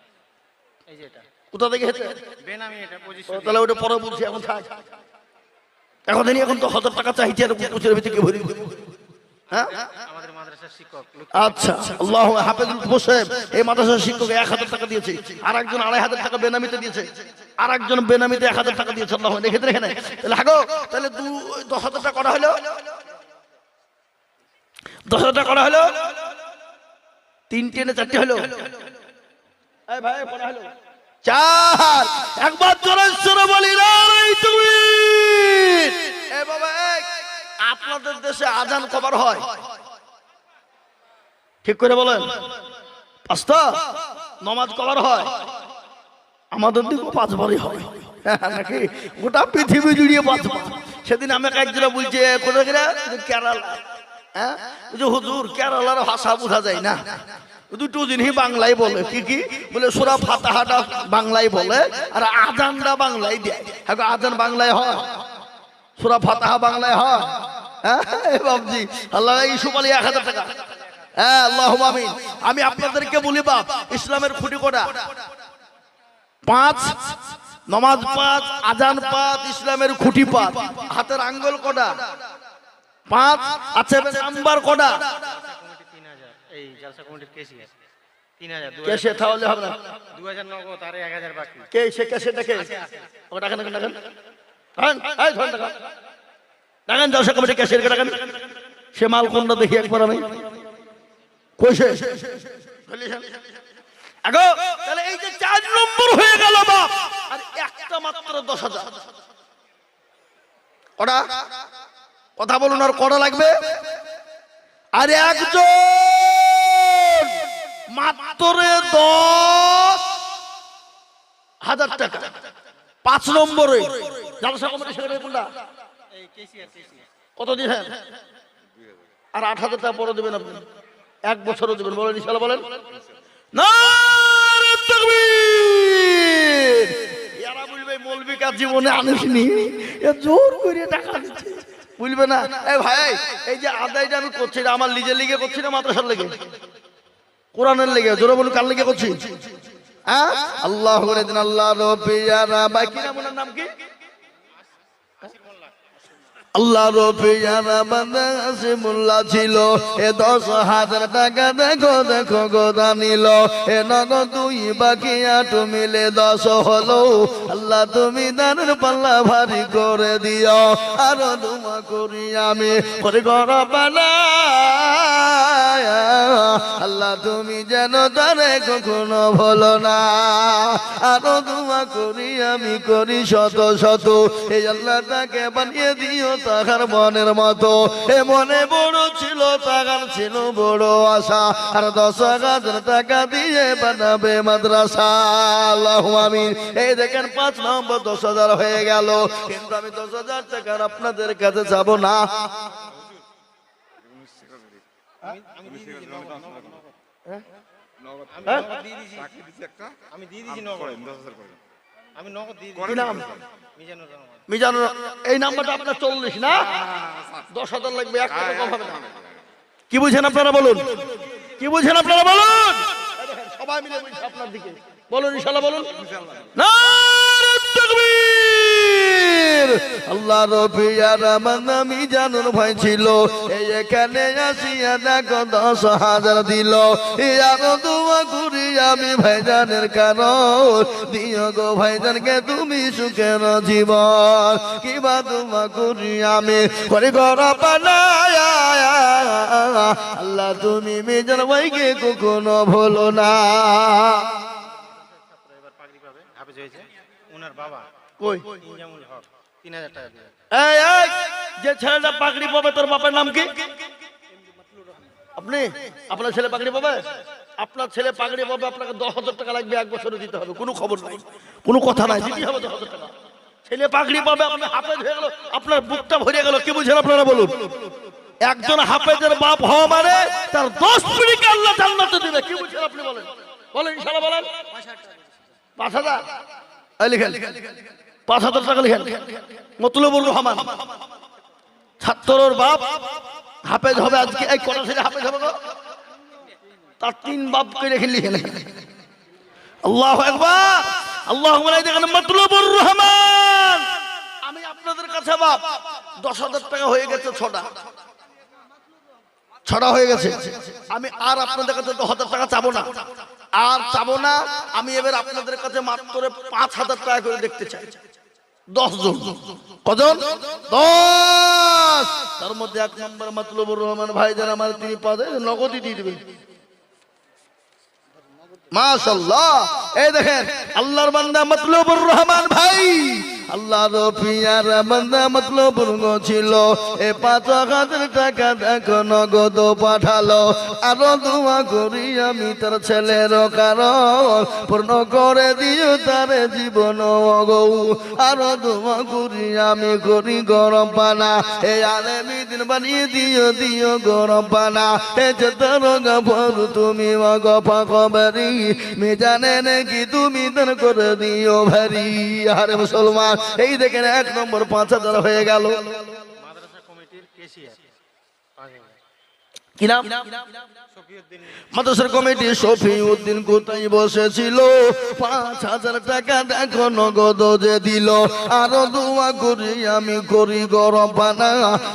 এই যে এটা কোথা থেকে হেঁটে বেনামি এটা 2500 তাহলে ওটা পরে বলছি এখন থাক এখন জানি এখন তো 1,000 টাকা চাইছে আর পুকুরের ভিতরে ভরি হ্যাঁ আমাদের মাদ্রাসার শিক্ষক আচ্ছা আল্লাহ হাফেজুল হোসেন এই মাদ্রাসার শিক্ষক 1000 টাকা দিয়েছে, আর একজন 2500 টাকা বেনামিতে দিয়েছে, আর একজন বেনামিতে 1000 টাকা দিয়েছে। আল্লাহ দেখে এখানে তাহলে হাগো তাহলে 10,000 টাকা করা হলো, 10,000 টাকা করা হলো, 3টে না 4টে হলো? এই ভাই করা হলো 4। একবার জোরে বলি নারে তাকবীর। এ বাবা আপনাদের দেশে আজান কবার হয় ঠিক করে বলেন? 5টা। নামাজ কবার হয়? আমাদের দিকে 5 বারই হয় নাকি? গোটা পৃথিবী জুড়িয়ে 5 বার। সেদিন আমাকে একজনে বলছে কোথায় গেলে, কেরালা। হ্যাঁ হুজুর কেরালার ভাষা বোঝা যায় না, দুটো জিনিস বাংলায় বলে। কি কি বলে? সূরা ফাতিহাটা বাংলায় বলে আর আজানটা বাংলায় দেয়। হ্যাঁ আজান বাংলায় হয়, সূরা ফাতিহা বাংলায় হয়। হ্যাঁ বাবজি আল্লাহ ইস্যু বলি 1000 টাকা। হ্যাঁ আল্লাহুম্মা আমিন। আমি আপনাদেরকে বলি বাপ, ইসলামের খুঁটি কটা? 5। নামাজ 5, আজান 5, ইসলামের খুঁটি 5। হাতের আঙ্গুল কটা? 5। আচ্ছা নাম্বার কটা? কমিটি 3000, এই জলসা কমিটির কেসিয়ার 3000, কেসে তাহলে হবে না? 2000 নগদ আর 1000 বাকি। কে সে কেসেটা কে? ওটা দেখেন দেখেন এই ধরেন টাকা দেখেন জলসা কমিটি কেসের দেখেন। সে মাল কোনটা দেখি একবার আমি কইছে আগো। তাহলে এই যে 4 নম্বর হয়ে গেল বাপ, আর একটা মাত্র 10,000। ওটা কথা বলুন, আর কটা লাগবে? আর একজন মাত্র 10,000 টাকা। 5 নম্বরে জলসা কমিটি সেক্রেটারি কোনটা? এই কেসিয়ার কত দিবেন? আর 8,000 টাকা পরে দেবেন আপনি, 1 বছরও দেবেন। বলেন ইনশাআল্লাহ বলেন। নারে তাকবীর। ইয়ারা বলবে মৌলভী কাজ জীবনে আনিসনি, এ জোর করে টাকা দিচ্ছে, বুঝবে না? এই ভাই এই যে আদায়টা আমি করছি না আমার নিজের লিগে করছি না মাদ্রাসার লেগে, কোরআনের লেগে? জোরে বলুন কার লেগে করছি? হ্যাঁ আল্লাহ করে দিন আল্লাহ রবিয়ারা ভাই কি নাম? ওনার নাম কি? আল্লাহ রবিয়ারা বান্দা আসিমুল্লাহ ছিল। এ 10,000 টাকা দেখো দেখো গোদা নিল। এ নগদ 2 বাকি 8 মিলে 10 হলো। আল্লাহ তুমি দানের পাল্লা ভারী করে দিও। আরো দোয়া করি আমি করে ঘর বানাই। আল্লাহ তুমি যেন তারে কখনো ভুলো না। আরো দোয়া করি আমি করি শত শত। এই আল্লাহ তাকে বানিয়ে দিও তাহার মনের মতো। এ মনে বড় ছিল তাহার ছিল বড় আশা। আর 10,000 টাকা দিয়ে বানাবে মাদ্রাসা। আল্লাহুম্মা আমিন। এই দেখেন 5 নম্বর 10,000 হয়ে গেল। কিন্তু আমি 10,000 টাকার আপনাদের কাছে যাব না। আমি দিয়ে দিয়েছি নগদ। আমি দিয়ে দিয়েছি নগদ। আমি নগদ দিয়ে দিয়েছি। কি নাম? মিজানুর রহমান। মিজানুর। এই নাম্বারটা আপনার 40 না? 10,000 লাগবে, 1 টাকা কম হবে না। কি বুঝেন আপনারা বলুন? কি বুঝেন আপনারা বলুন? সবাই মিলে বলছে আপনার দিকে। বলুন ইনশাআল্লাহ বলুন। নারে তাকবীর। আল্লাহ রবিয়ার বান্দা মিজানুর ভাই ছিল। এই এখানে আসিয়া দেখো 10,000 দিল। আরো দোয়া করি আমি ভাইজানের কারণ দিও গো ভাইজানকে তুমি সুখের জীবন। কিবা দোয়া করি আমি করে ঘর বানায়। আল্লাহ তুমি মিজান ভাইকে কখনো ভুলো না। এবার পাগড়ি পাবে, হাফেজ হয়েছে। ওনার বাবা কই? ইনজামুল হক 3000 টাকা দিবে। এই এই যে ছেলেটা পাগড়ি পাবে তোর বাবার নাম কি? আপনি? আপনার ছেলে পাগড়ি পাবে? আপনার ছেলে পাগড়ি পাবে, আপনাকে 10,000 টাকা লাগবে, 1 বছরে দিতে হবে। কোনো খবর নাই, কোনো কথা নাই, দিতে হবে 10,000 টাকা। ছেলে পাগড়ি পাবে, আপনি হাফেজ হয়ে গেল, আপনার বুকটা ভরে গেল। কি বুঝেন আপনারা বলুন? একজন হাফেজের বাপ হওয়া মানে তার 10 পিঁড়িকে আল্লাহ জান্নাতে দিবে। কি বুঝেন আপনি বলেন? বলেন ইনশাআল্লাহ বলেন। 5,000 এই লিখেন, 5,000 টাকা লিখেন। মতলুবুর রহমান ছাত্রর বাপ হাফেজ হবে আজকে। এই কোন ছেলে হাফেজ হবে গো? তার 3 বাপকে রেখে লিখেন। আল্লাহু আকবার। আল্লাহুম্মা দেখেন মতলুবুর রহমান। আমি আপনাদের কাছে বাপ 10,000 টাকা হয়ে গেছে 6টা। ছড়া হয়ে গেছে। আমি আর আপনাদের কাছে 10,000 টাকা চাবো না, আর চাবো না। আমি এবার আপনাদের কাছে মাত্র 5,000 টাকা করে দেখতে চাই। 10 জন। কজন? 10। তার মধ্যে 1 নম্বর মতলুবুর রহমান ভাইজান আমার, তিনি 5,000 নগদই দিয়ে দেবেন। মাশাআল্লাহ। এই দেখেন আল্লাহর বান্দা মতলুবুর রহমান ভাই, আল্লাহর পিয়ার বান্দা মতলুবুর গো ছিল। এ 5,000 টাকা দেখো নগদ পাঠালো। আরো দোয়া করি আমি তার ছেলের কারণ পূর্ণ করে দিও তার জীবন গো। আরো দোয়া করি আমি করি গরম পানা, এ আলেমি দিন বানিয়ে দিও দিও গরম পানা। এ যতর গফর তুমি গফা কবরি মেজানে নাকি তুমি দান করে দিও ভারি। আরে মুসলমান, এই দেখেন 1 নম্বর 5,000 হয়ে গেল। মাদ্রাসা কমিটির কেশিয়ার 5,000। কি নাম? শফিউদ্দিন। মাদ্রাসার কমিটি শফিউদ্দিন কোথায় বসেছিল? 5,000 টাকা দেখো নগদ যে দিল। আরো দোয়া করি আমি করি গরম পানা,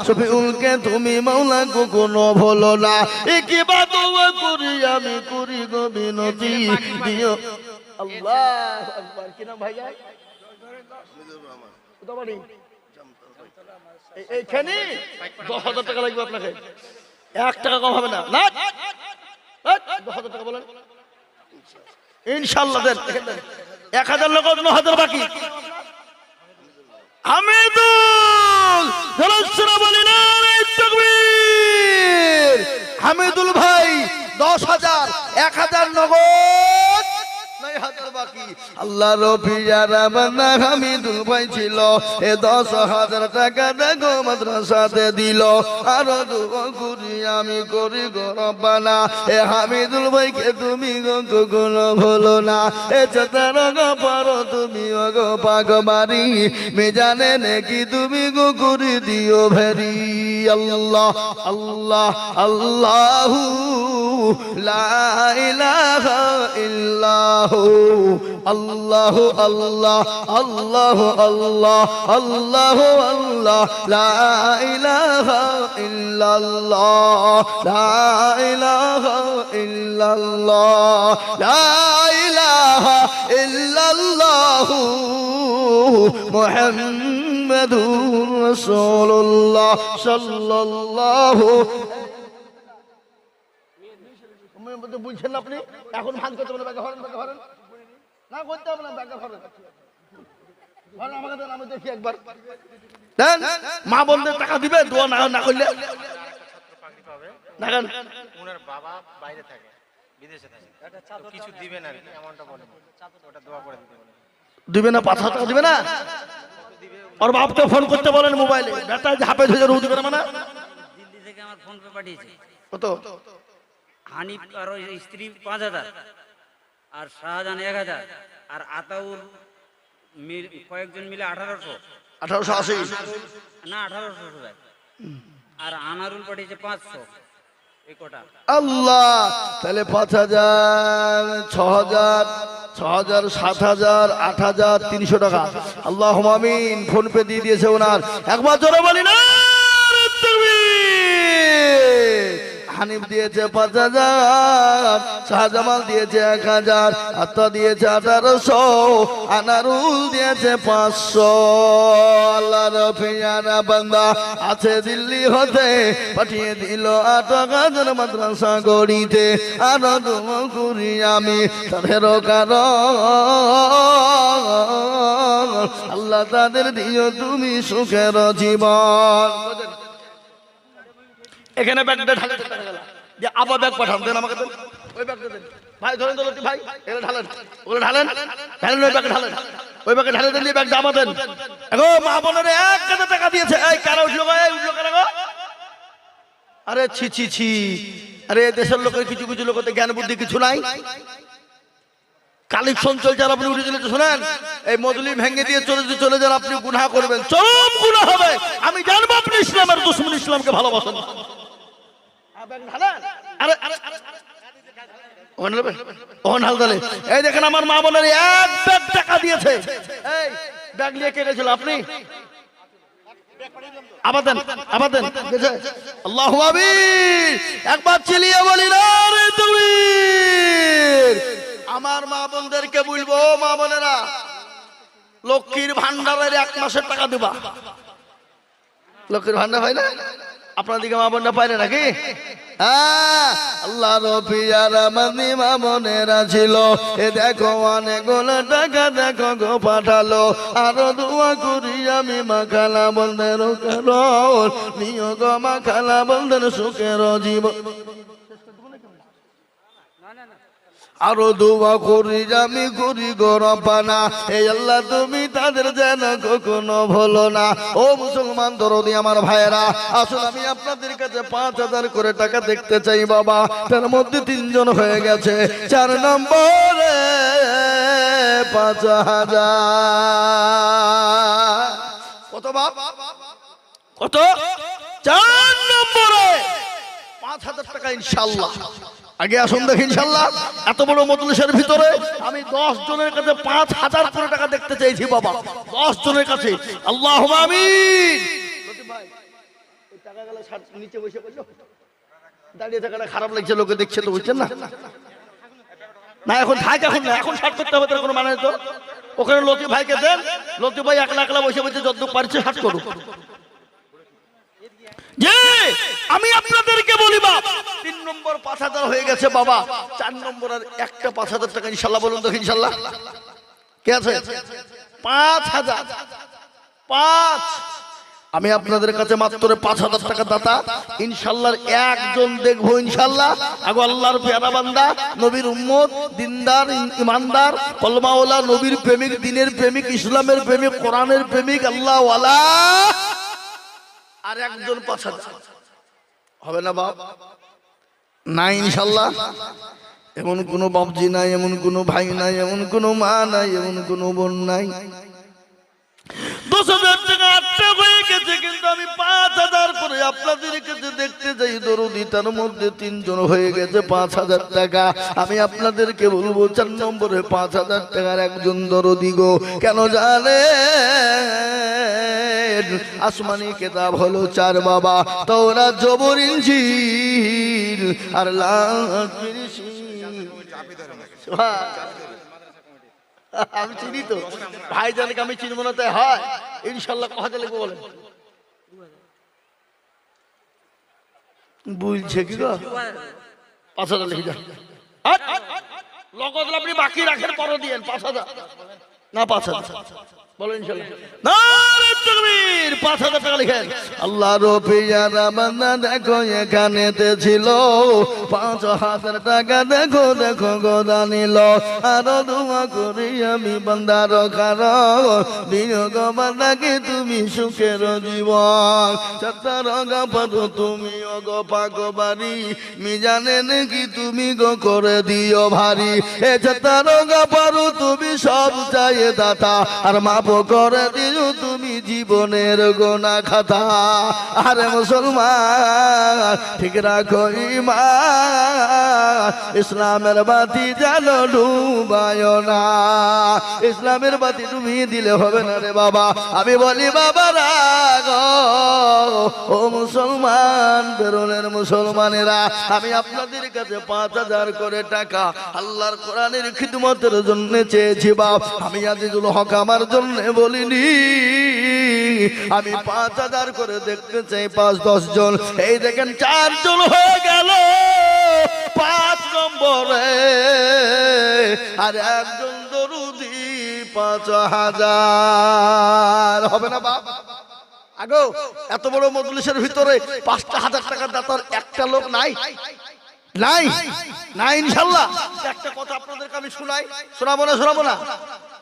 শফিউলকে তুমি মাওলা কখনো ভুলো না। একিবা দোয়া করি আমি করি গো বিনতি দিও। আল্লাহু আকবার। কি নাম ভাইয়া? কোথা বাড়ি? এইখানে 10,000 টাকা লাগবে আপনাকে। 1 টাকা কম হবে না। না 10,000 টাকা বলেন ইনশাআল্লাহ দেন। 1,000 লোক 9,000 বাকি। হামিদুল জলসরা বলি না রে তাকবীর। হামিদুল ভাই 10,000, 1,000 নগদ, 9,000 বাকি। আল্লাহর পিয়ারা বান্দা হামিদুল ভাই ছিল। এ 10,000 টাকা দেখো মাদ্রাসাতে দিল। আরো দোয়া করি আমি করি গরম পানা, এ হামিদুল ভাইকে তুমি কখনো ভুলো না। এ চতার গফর তুমি গো পাগমারি মেজানে নাকি তুমি গো করে দিও ভেরি। আল্লাহ আল্লাহ আল্লাহু লা ইলাহা ইল্লাহু আল্লাহ আল্লাহ আল্লাহ আল্লাহ আল্লাহ আল্লাহ লা ইলাহা ইল্লাল্লাহ লা ইলাহা ইল্লাল্লাহ লা ইলাহা ইল্লাল্লাহ মুহাম্মাদুর রাসূলুল্লাহ সাল্লাল্লাহু। বুঝছেন না আপনি? এখন ভাগ করতে বলে ব্যাগা ভরেন না, করতে হবে না, ব্যাগা ভরেন আমাকে দেন, আমি দেখি একবার দেন। মা বোনদের টাকা দিবে, দোয়া না করলে দেখেন। ওনার বাবা বাইরে থাকে, বিদেশে থাকে, তো কিছু দিবেন আর কি, এমনটা বলেন। ওটা দোয়া করে দিতে বলেন। দিবে না? 5,000 টাকা দিবে না? ওর বাপকে ফোন করতে বলেন মোবাইলে। বেটা হাফেজ হয়ে রুহ দিবে না মানে? দিল্লি থেকে আমার ফোন পে পাঠিয়েছে। কত? হানিফ আর ওই স্ত্রী 5,000, আর শাহজাহান 1,000, আর আতাউর কয়েকজন মিলে 1,800। 1880 না 1,800 ভাই। আর আনারুল পাঠিয়েছে 500। এই কটা। আল্লাহ, তাহলে 5,000, 6,000, 6,000, 7,000, 8,000, 300 টাকা। আল্লাহ আমিন। ফোন পে দিয়ে দিয়েছে ওনার। একবার জোরে বলি না হানিফ দিয়েছে 5,000, শাহজামাল দিয়েছে 1,000, আত্মা দিয়েছে 1,800, আনারুল দিয়েছে 500। আল্লাহর পিয়ারা বান্দা আছে দিল্লি হতে পাঠিয়ে দিল 8,000 মাদ্রাসা গড়িতে। আর দোয়া করি আমি তাদের কারণ আল্লাহ তাদের দিও তুমি সুখের জীবন। এখানে ব্যাগটা ঢালে যে আবার ব্যাগ পাঠান, দেন আমাকে, দেন ওই ব্যাগটা দেন ভাই। ধরেন তো ভাই, এগুলো ঢালেন, ওগুলো ঢালেন, ওই ব্যাগে ঢালেন, ওই ব্যাগে ঢালে দেন, ব্যাগটা আমার দেন। এখন মা বোনের 1,000 টাকা দিয়েছে। এই কারা উঠলো গো? উঠলো কারা গো? আরে ছি ছি ছি। আরে দেশের লোকের কিছু কিছু লোকের জ্ঞান বুদ্ধি কিছু নাই। কালেকশন চলছে আর আপনি উঠে চলে শোনেন। এই মজলি ভেঙে দিয়ে চলে যান, আপনি গুনাহ করবেন, চরম গুনাহ হবে। আমি জানবো আপনি ইসলামের দুশমন, ইসলামকে ভালোবাসেন। এই দেখেন আমার মা বোনের 1 ব্যাগ টাকা দিয়েছে। এই ব্যাগ নিয়ে কে গেছিল আপনি? আবাদেন আবাদেন আল্লাহু আমিন। একবার চিলিয়ে বলি না রে তুমি। আমার মা বোনদেরকে বলবো, মা বোনেরা, লক্ষ্মীর ভান্ডারের 1 মাসের টাকা দিবা। লক্ষ্মীর ভান্ডার হয় না আপনার দিকে? মা বোনরা পায় না নাকি? আল্লাহ রবিয়ার মানি মা বোনেরা ছিল, এ দেখো অনেকগুলো টাকা দেখো গো পাঠালো। আরো দোয়া করি আমি মা খালা বন্ধের কারণ নিয়োগ মা খালা বন্ধের সুখের জীবন। আরো দোয়া করি আমি করি গো রব্বানা, এই আল্লাহ তুমি তাদের যেন কখনো ভুলো না। ও মুসলমান দরদি আমার ভাইয়েরা, আসুন আমি আপনাদের কাছে 5,000 করে টাকা দেখতে চাই বাবা। তার মধ্যে 3 জন হয়ে গেছে। 4 নম্বরে 5,000। কত বাপ? কত? 4 নম্বরে 5,000 টাকা ইনশাআল্লাহ। আগে আসুন দেখি ইনশাআল্লাহ। এত বড় মজলিসের ভিতরে আমি 10 জনের কাছে 5,000 করে টাকা দেখতে চাইছি বাবা। 10 জনের কাছে। আল্লাহুম্মা আমিন। লতিফ ভাই, ওই টাকা গেলে নিচে বসে বললো, দাঁড়িয়ে থাকাটা খারাপ লাগছে, লোকে দেখছে তো, বুঝছেন না? না এখন থাক, এখন না, এখন শার্ট করতে হবে, তার কোনো মানে তো। ওখানে লতিফ ভাইকে দেন, লতিফ ভাই একলা একলা বসে বসে যতটুকু পারছে শার্ট করুক। যে আমি আপনাদেরকে বলি বাপ, 3 নম্বর 5,000 হয়ে গেছে বাবা। 4 নম্বর আর একটা 5,000 টাকা ইনশাআল্লাহ। বলুন তো ইনশাআল্লাহ কে আছে? 5,000। 5 আমি আপনাদের কাছে মাত্র 5,000 টাকা দাতা ইনশাআল্লাহ। একজন দেখবো ইনশাআল্লাহ। আগো আল্লাহর পেয়ারা বান্দা, নবীর উম্মত, দিনদার, ইমানদার, কলমাওয়ালা, নবীর প্রেমিক, দিনের প্রেমিক, ইসলামের প্রেমিক, কোরআনের প্রেমিক, আল্লাহ ওয়ালা। আর একজন 5,000 হবে না বাপ? নাই ইনশাআল্লাহ। এমন কোনো বাপজি নাই, এমন কোনো ভাই নাই, এমন কোনো মা নাই, এমন কোনো বোন নাই। 10,000 টাকা আটটা হয়ে গেছে, কিন্তু আমি 5,000 করে আপনাদের কাছে দেখতে যাই দরদি। তার মধ্যে 3 জন হয়ে গেছে 5,000 টাকা। আমি আপনাদেরকে বলবো 4 নম্বরে 5,000 টাকার একজন দরদি গো। কেন জানে? আসমানি কিতাব হলো 4 বাবা, তাওরাত, জবর, ইনজিল আর আমি চিনি তো ভাইজানকে, আমি চিনব না তাই হয়? ইনশাআল্লাহ কথা লিখবো বলেন। বুঝছে কি গো? 5,000 লিখে যান। লগত আপনি বাকি রাখেন, পরে দিয়েন 5,000 না 5,000 বলো ইনশাআল্লাহ। নারে তাকবীর। 5,000 টাকা লিখেন। আল্লাহ রবিয়ার বান্দা দেখো এখানেতে ছিল 5,000 টাকা দেখো দেখো গোদা নিল। আরো দোয়া করি আমি বান্দার কারণ নিয়োগ বান্দাকে তুমি সুখের জীবন। চাতার গাপারো তুমি অগো পাগবারি, মিজানে নাকি তুমি গো করে দিও ভারী। এ চাতার গাপারো তুমি সব চাইয়ে দাতা, আর মাপ করে দিও তুমি জীবনের গোনা খাতা। আরে মুসলমান ঠিক রাখো ঈমান, ইসলামের বাতি জানো ডুবায় না। ইসলামের বাতি তুমি দিলে হবে না রে বাবা। আমি বলি বাবা রাগ, ও মুসলমান, বেরোনের মুসলমানেরা, আমি আপনাদের কাছে 5,000 করে টাকা আল্লাহর কোরআনের খিদমতের জন্য চেয়েছি বাপ। আমি আজিজুল হক আমার জন্য বলিনি। আমি 5,000 করে দেখতে চাই 5-10 জন। এই দেখেন 4 জন হয়ে গেল 5 নম্বরে, আর একজন দরুদি 5,000 হবে না বাপ? আগো এত বড় মজলিসের ভিতরে 5,000 টাকা দাতার একটা লোক নাই? নাই নাই ইনশাআল্লাহ। একটা কথা আপনাদেরকে আমি শোনাবো না?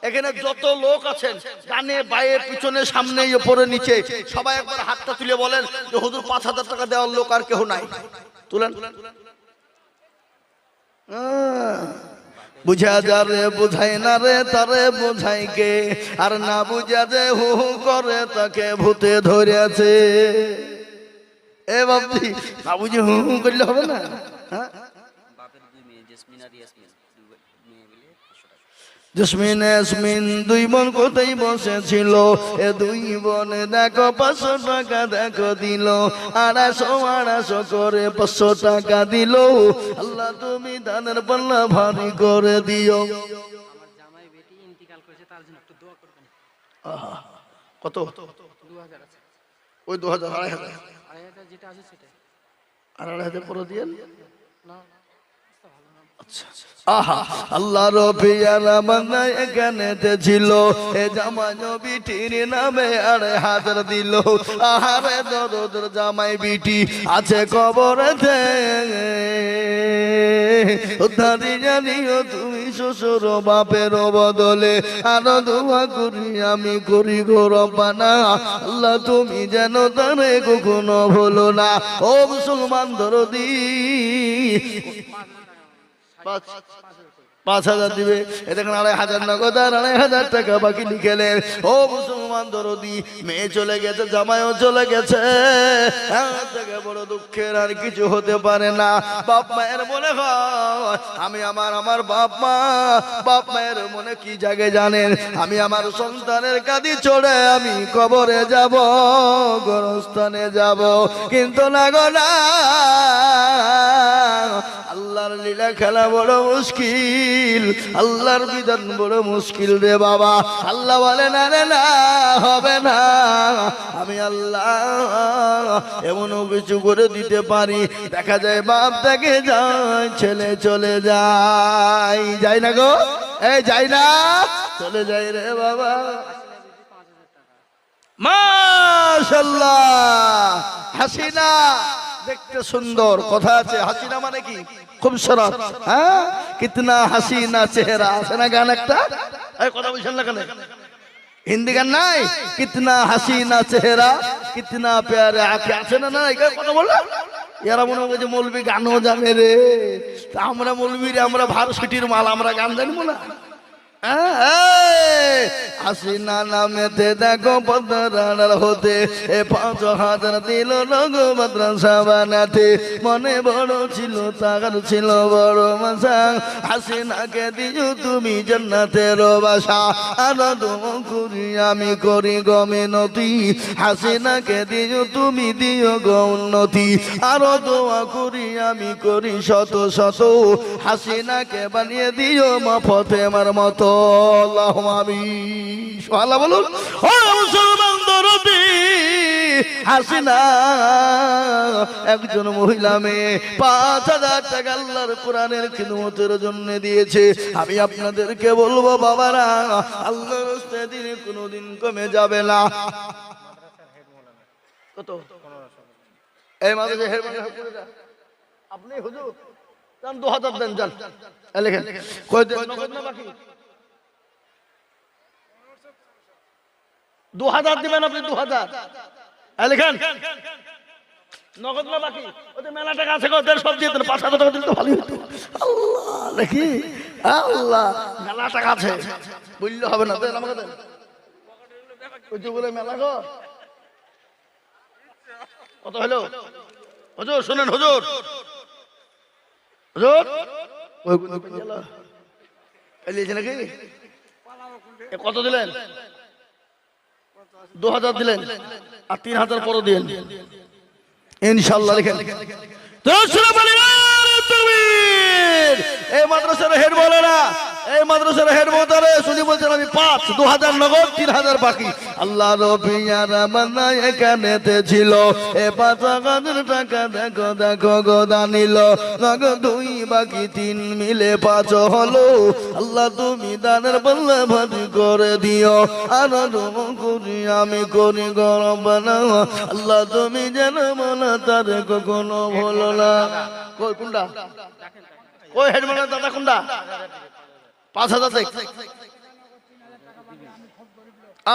এখানে যত লোক আছেন, ডানে বায়ে পিছনে সামনে উপরে নিচে, সবাই একবার হাতটা তুলে বলেন যে হুজুর 5,000 টাকা দেওয়ার লোক আর কেউ নাই? তুলেন। বুঝা যা রে বুঝাই না রে, তারে বুঝাই কে? আর না বুঝা যে হু হু করে তাকে ভূতে ধরেছে। এ বাবজি, না বুঝে হু হু করলে হবে না? হ্যাঁ, জসমিন ইয়াসমিন দুই বোন কোথায় বসেছিল, এ দুই বোন দেখো 500 টাকা দেখো দিল, 250 করে 500 টাকা দিল। আল্লাহ তুমি দানের পাল্লা ভারী করে দিও। আমার জামাই বেটি ইন্তিকাল করেছে, তার জন্য একটু দোয়া করবেন। আহা, কত? 2000 আছে, ওই 2000 2500 2,500 যেটা আছে সেটাই। আর 2500 পরে দিয়ে না আহা আল্লাহ রবিয়ার বান্দা এখানেতে ছিল, এ জামাই বিটির নামে 2,500 দিল। আহারে দরদের জামাই বিটি আছে কবরেতে, উদ্ধারি জানিও তুমি শ্বশুর বাপের বদলে, আরো দোয়া করি আমি করি গো রব্বানা, আল্লাহ তুমি যেন তারে কখনো ভুলো না। ও মুসলমান দরদি 5,000 দিবে, এ দেখেন 2,500 নগদ আর 2,500 টাকা বাকি লিখেলেন। ও মুসলমান দরদি, মেয়ে চলে গেছে, জামাইও চলে গেছে, এর থেকে বড় দুঃখের আর কিছু হতে পারে না। বাপ মায়ের মনে হয় আমি আমার বাপ মায়ের মনে কি জাগে জানেন, আমি আমার সন্তানের কাঁদি চড়ে আমি কবরে যাব, গোরস্থানে যাব, কিন্তু না গো না, আল্লাহর লীলা খেলা বড় মুশকিল, আল্লাহর বিধান বড় মুশকিল রে বাবা। আল্লাহ বলে না রে না, হবে না, আমি আল্লাহ এমনও কিছু করে দিতে পারি। দেখা যায় বাপ থেকে যায়, ছেলে চলে যায় না গো, এই যাই না, চলে যায় রে বাবা। মাশাআল্লাহ, হাসিনা দেখতে সুন্দর, কথা আছে, হাসিনা মানে কি খুবসুরত, হ্যাঁ, কিতনা হাসিনা চেহারা, আছে না গান একটা, এই কথা বুঝছেন না কেন, হিন্দি গান নাই, কিতনা হাসিনা চেহারা কিতনা প্যারে আঁখে, আছে না, না এই কথা বললো। এরা মনে হয় যে মৌলবি গানও জানে রে, তা আমরা মৌলবি রে, আমরা ভার্সিটির মাল, আমরা গান জানবো না। হাসিনা নামেতে দেখো পদ্মার হতে, এ 5,000 দিল লগো মাদ্রাসা বানাতে, মনে বড় ছিল তার ছিল বড় মাসা, হাসিনাকে দিও তুমি জান্নাতের বাসা, আনন্দ করি আমি করি গমিনতি, হাসিনাকে দিও তুমি দিও গো উন্নতি, আরো দোয়া করি আমি করি শত শত, হাসিনাকে বানিয়ে দিও মা ফতেমার মতো। আল্লাহুম্মা আমিন, সুবহানাল্লাহ বলুন। ও মুসলমান দরদি, হাসিনা একজন মহিলা মেয়ে, 5,000 টাকা আল্লাহর কোরআনের খিদমতের জন্য দিয়েছে। আমি আপনাদেরকে বলবো বাবারা, আল্লাহর রাস্তায় দিন কোনোদিন কমে যাবে না। কত? এই মাদ্রাসা হেড মাদ্রাসা আপনি হুজুর যান, 2,000 দেন, যান লেখেন, কই দেন নগদ না বাকি? 2,000 দিবেন আপনি, 2,000 লেখেন, নগদ না বাকি? ওদের মেলা টাকা আছে, 150 দিয়ে দেন, 5,000 টাকা দিলে তো ভালোই হতো। আল্লাহ দেখি, আল্লাহ মেলা টাকা আছে, বললে হবে না, দেন আমাকে দেন, ওই যে বলে মেলা গো। কত হলো হুজুর? শুনেন হুজুর, হুজুর ওই নাকি কত দিলেন? 2,000 দিলেন, আর 3,000 পরে দিলেন ইনশাআল্লাহ। লিখেন এই মাদ্রাসার হেড বলে না, এই মাদ্রাসার হেড মোতারে শুনি বলছেন আমি 5, 2,000 নগদ, 3,000 বাকি। আল্লাহ রবিয়ার বান্দা এখানেতে ছিল, এ 5,000 টাকা দেখো দেখো গোদা নিল, নগদ 2 বাকি 3 মিলে 5 হলো। আল্লাহ তুমি দানের পাল্লা ভারী করে দিও, আর করি আমি করি গরম না, আল্লাহ তুমি যেন মনে তারে কখনো ভুলো না। কই কোনটা? কই হেডম্যানের দাদা কোনটা? 5,000 দেখ।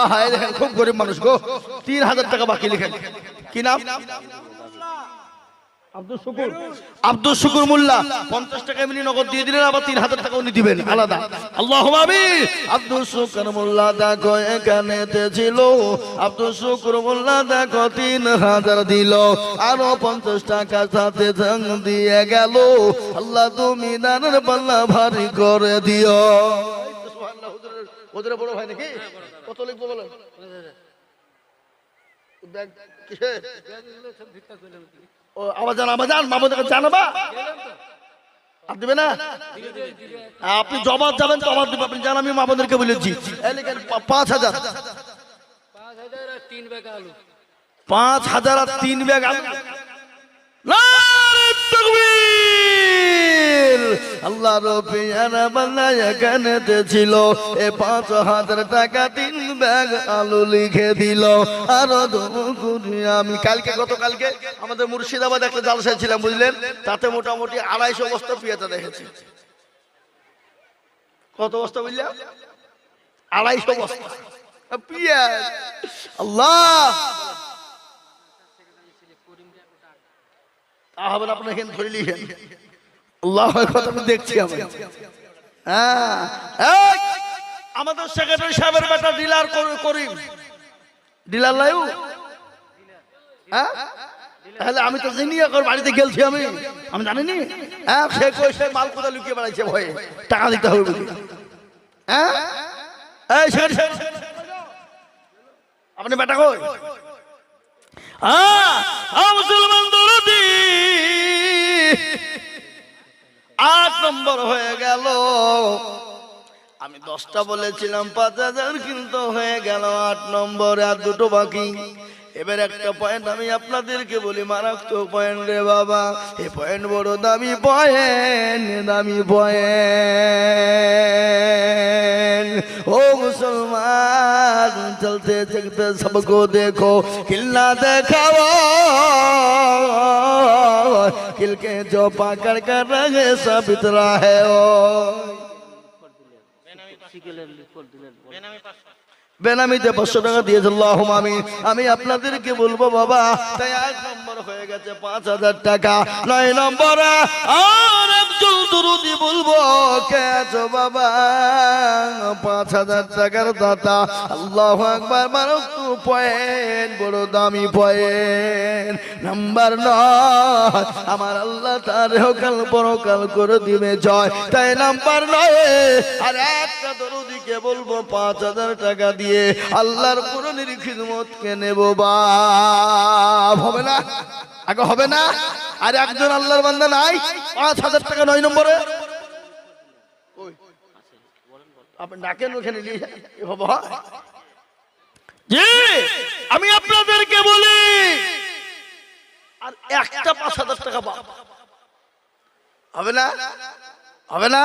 আহা এই দেখেন খুব গরিব মানুষ গো, 3,000 টাকা বাকি। লিখেন কি নাম? আব্দুল শুকুর, আব্দুল শুকুর মোল্লা। 50 টাকা এমনি নগদ দিয়ে দিলেন, আবার 3,000 টাকা উনি দিবেন আলাদা। আল্লাহুম্মা আমিন। আব্দুল শুকুর মোল্লা দেখো এখানেতে ছিল, আব্দুল শুকুর মোল্লা দেখো 3,000 দিল, আরো 50 টাকা সাথে সঙ্গ দিয়ে গেল। আল্লাহ তুমি দানের পাল্লা ভারী করে দিও। ওদের বড় ভাই নাকি? কত লিখবো বলেন? ব্যাগ কিসের? ও আবাজান মামুদের কাছে জানাবা? আর দিবে না? আপনি জবাব যাবেন তো আবার দিবে। আপনি জান আমি মামুদেরকে বলেছি 5,000 আর 3 ব্যাগ আলু। 5,000 আর 3 ব্যাগ আলু। নারে তাকবীর! আল্লাহর পেয়ারা বান্দা এখানেতে ছিল, এ 5,000 টাকা 3 ব্যাগ আলু লিখে দিল। আর আমি গতকালকে আমাদের মুর্শিদাবাদ একটা জালসায় ছিলাম বুঝলেন, তাতে মোটামুটি 250 বস্তা পেঁয়াজা দেখেছি। কত বস্তা বুঝলাম? 250 বস্তা পেঁয়াজ। আল্লাহ তাহলে আপনি এখানে ধরে নিলেন। আল্লাহ কথা দেখছি আমি। হ্যাঁ, আমাদের সেক্রেটারি সাহেবের বেটা ডিলার করিম, ডিলার লাইউ। হ্যাঁ, তাহলে আমি তো জানি এখন বাড়িতে গেলছি আমি জানিনি। হ্যাঁ, সে মাল কোথা লুকিয়ে বেড়াইছে ভয়ে, টাকা দিতে হবে বলে। হ্যাঁ, এই সেক্রেটারি আপনি বেটা কই? মুসলমান দরদি 8 নম্বর হয়ে গেল। আমি 10টা বলেছিলাম 5,000, কিন্তু হয়ে গেল 8 নম্বরে, আর 2টো বাকি। এবার একটা পয়েন্ট আমি আপনাদেরকে বলি, মারাত্মক পয়েন্ট রে বাবা। এই পয়েন্ট বড় দামি পয়েন্ট। ও মুসলমান, চলতে চলতে সবকো দেখো, কিল্লা দেখাও, किल के जो पकड़ कर रहे सब इतना है। ओ বেনামিতে 500 টাকা দিয়েছে। আল্লাহুম্মা আমিন। আমি আপনাদেরকে বলবো বাবা, তাই 8 নম্বর হয়ে গেছে 5,000 টাকা। 9 নম্বরে আর একজন দুরুদি বলবো, কে আছো বাবা? 5,000 টাকার দাতা। আল্লাহু আকবার। মারাত্মক পয়েন্ট, বড় দামি পয়েন্ট। নাম্বার 9, আমার আল্লাহ তার কাল পরকাল করে দিবে জয়। তাই নাম্বার 9 আর একটা দরুদিকে বলবো 5,000 টাকা দিয়ে আল্লাহর কোরআনের খিদমতকে নেব। বাপ হবে না? আগে হবে না? আর একজন আল্লাহর বান্দা নাই? 5,000 টাকা 9 নম্বরে। আপনি ডাকেন ওখানে নিয়ে জি। আমি আপনাদেরকে বলি, আর একটা 5,000 টাকা বাপ হবে না? হবে না?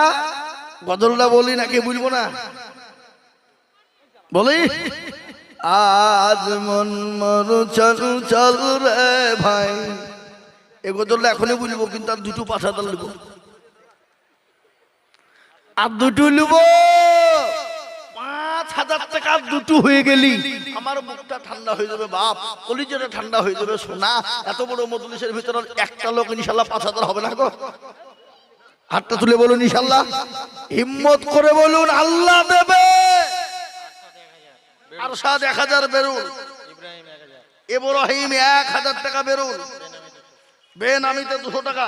গজলটা বলি নাকি বুঝবো না? বলি, আজ মন মরু চল রে ভাই। এই গজলটা এখনই বুঝবো, কিন্তু আর 2টো 5,000 লিখবো, আর 2টো লিখবো। 5,000 টাকা 2টো হয়ে গেলি আমার মুখটা ঠান্ডা হয়ে যাবে বাপ, কলিজাটা ঠান্ডা হয়ে যাবে সোনা। এত বড় মজলিসের ভিতরে একটা লোক ইনশাল্লাহ 5,000 হবে না গো? হাতটা তুলে বলুন ইনশাল্লাহ, হিম্মত করে বলুন আল্লাহ দেবে। আরশাদ 1,000 বেরুন, ইব্রাহিম 1,000 টাকা বেরুন, বেনামিতে 200 টাকা।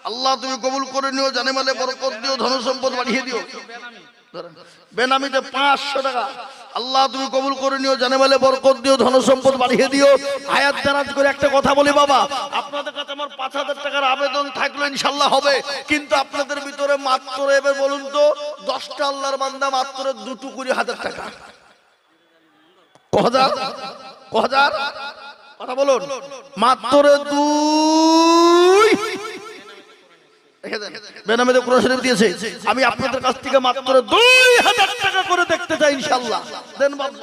আল্লাহ তুমি কবুল করে নিও, জানে মালে বরকত দিও, ধন সম্পদ বাড়িয়ে দিও। বেনামিতে 500 টাকা। আল্লাহ তুমি কবুল করে নিও, জানে মালে বরকত দিও, ধন সম্পদ বাড়িয়ে দিও। আয়াত দারাজ করে একটা কথা বলি বাবা, আপনাদের কাছে আমার 5,000 টাকার আবেদন থাকলো ইনশাল্লাহ হবে, কিন্তু আপনাদের ভিতরে মাত্র এবার বলুন তো 10টা আল্লাহর বান্দা মাত্র 2টো 20,000 টাকা। কহাজার কথা বলুন, মাত্র 2। বেনামিতে কোরআন শরীফ দিয়েছে, আমি আপনাদের কাছ থেকে মাত্র 2,000 টাকা করে দেখতে চাই ইনশাআল্লাহ। দেন বাবু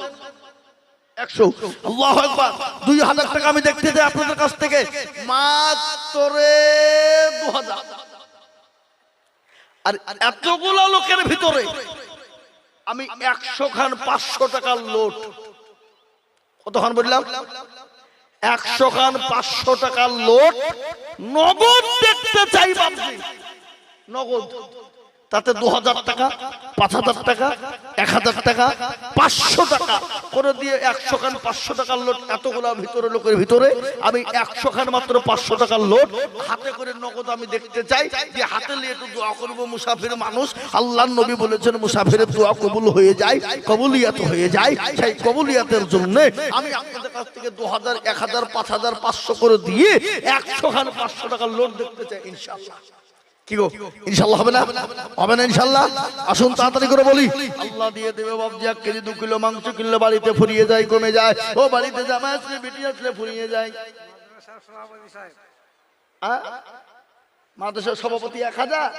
100। আল্লাহু আকবার। 2,000 টাকা আমি দেখতে চাই আপনাদের কাছ থেকে, মাত্র 2,000। আর এতগুলো লোকের ভিতরে আমি 100 খান 500 টাকার লোট, কতক্ষণ বললাম? 100 খান 500 টাকার লোট নগদ দেখতে চাই বাবজি, নগদ। তাতে 2000 টাকা, 5000 টাকা, 1000 টাকা, 500 টাকা করে দিয়ে 100 খান 500 টাকার লোট, এতগুলা ভিতরে লোকের ভিতরে আমি 100 খান মাত্র 500 টাকার লোট হাতে করে নগদ আমি দেখতে চাই যে হাতে নিয়ে একটু দোয়া করবো। মুসাফির মানুষ, আল্লাহর নবী বলেছেন মুসাফিরের দোয়া কবুল হয়ে যায়, কবুলিয়াত হয়ে যায়। সেই কবুলিয়াতের জন্য আমি আপনাদের কাছ থেকে 2000, 1000, 5000, 500 করে দিয়ে 100 খান 500 টাকার লোট দেখতে চাই ইনশাআল্লাহ। কি গো, ইনশাআল্লাহ হবে না? হবে না ইনশাআল্লাহ? আসুন তাড়াতাড়ি করে বলি। আল্লাহ দিয়ে দেবে বাবজি। 1 কেজি 2 কিলো মাংস কিনলে বাড়িতে ফুরিয়ে যায়, কমে যায়। ও বাড়িতে জামাই আসলে বেটি আসলে ফুরিয়ে যায়। মাদ্রাসার সভাপতি 1000।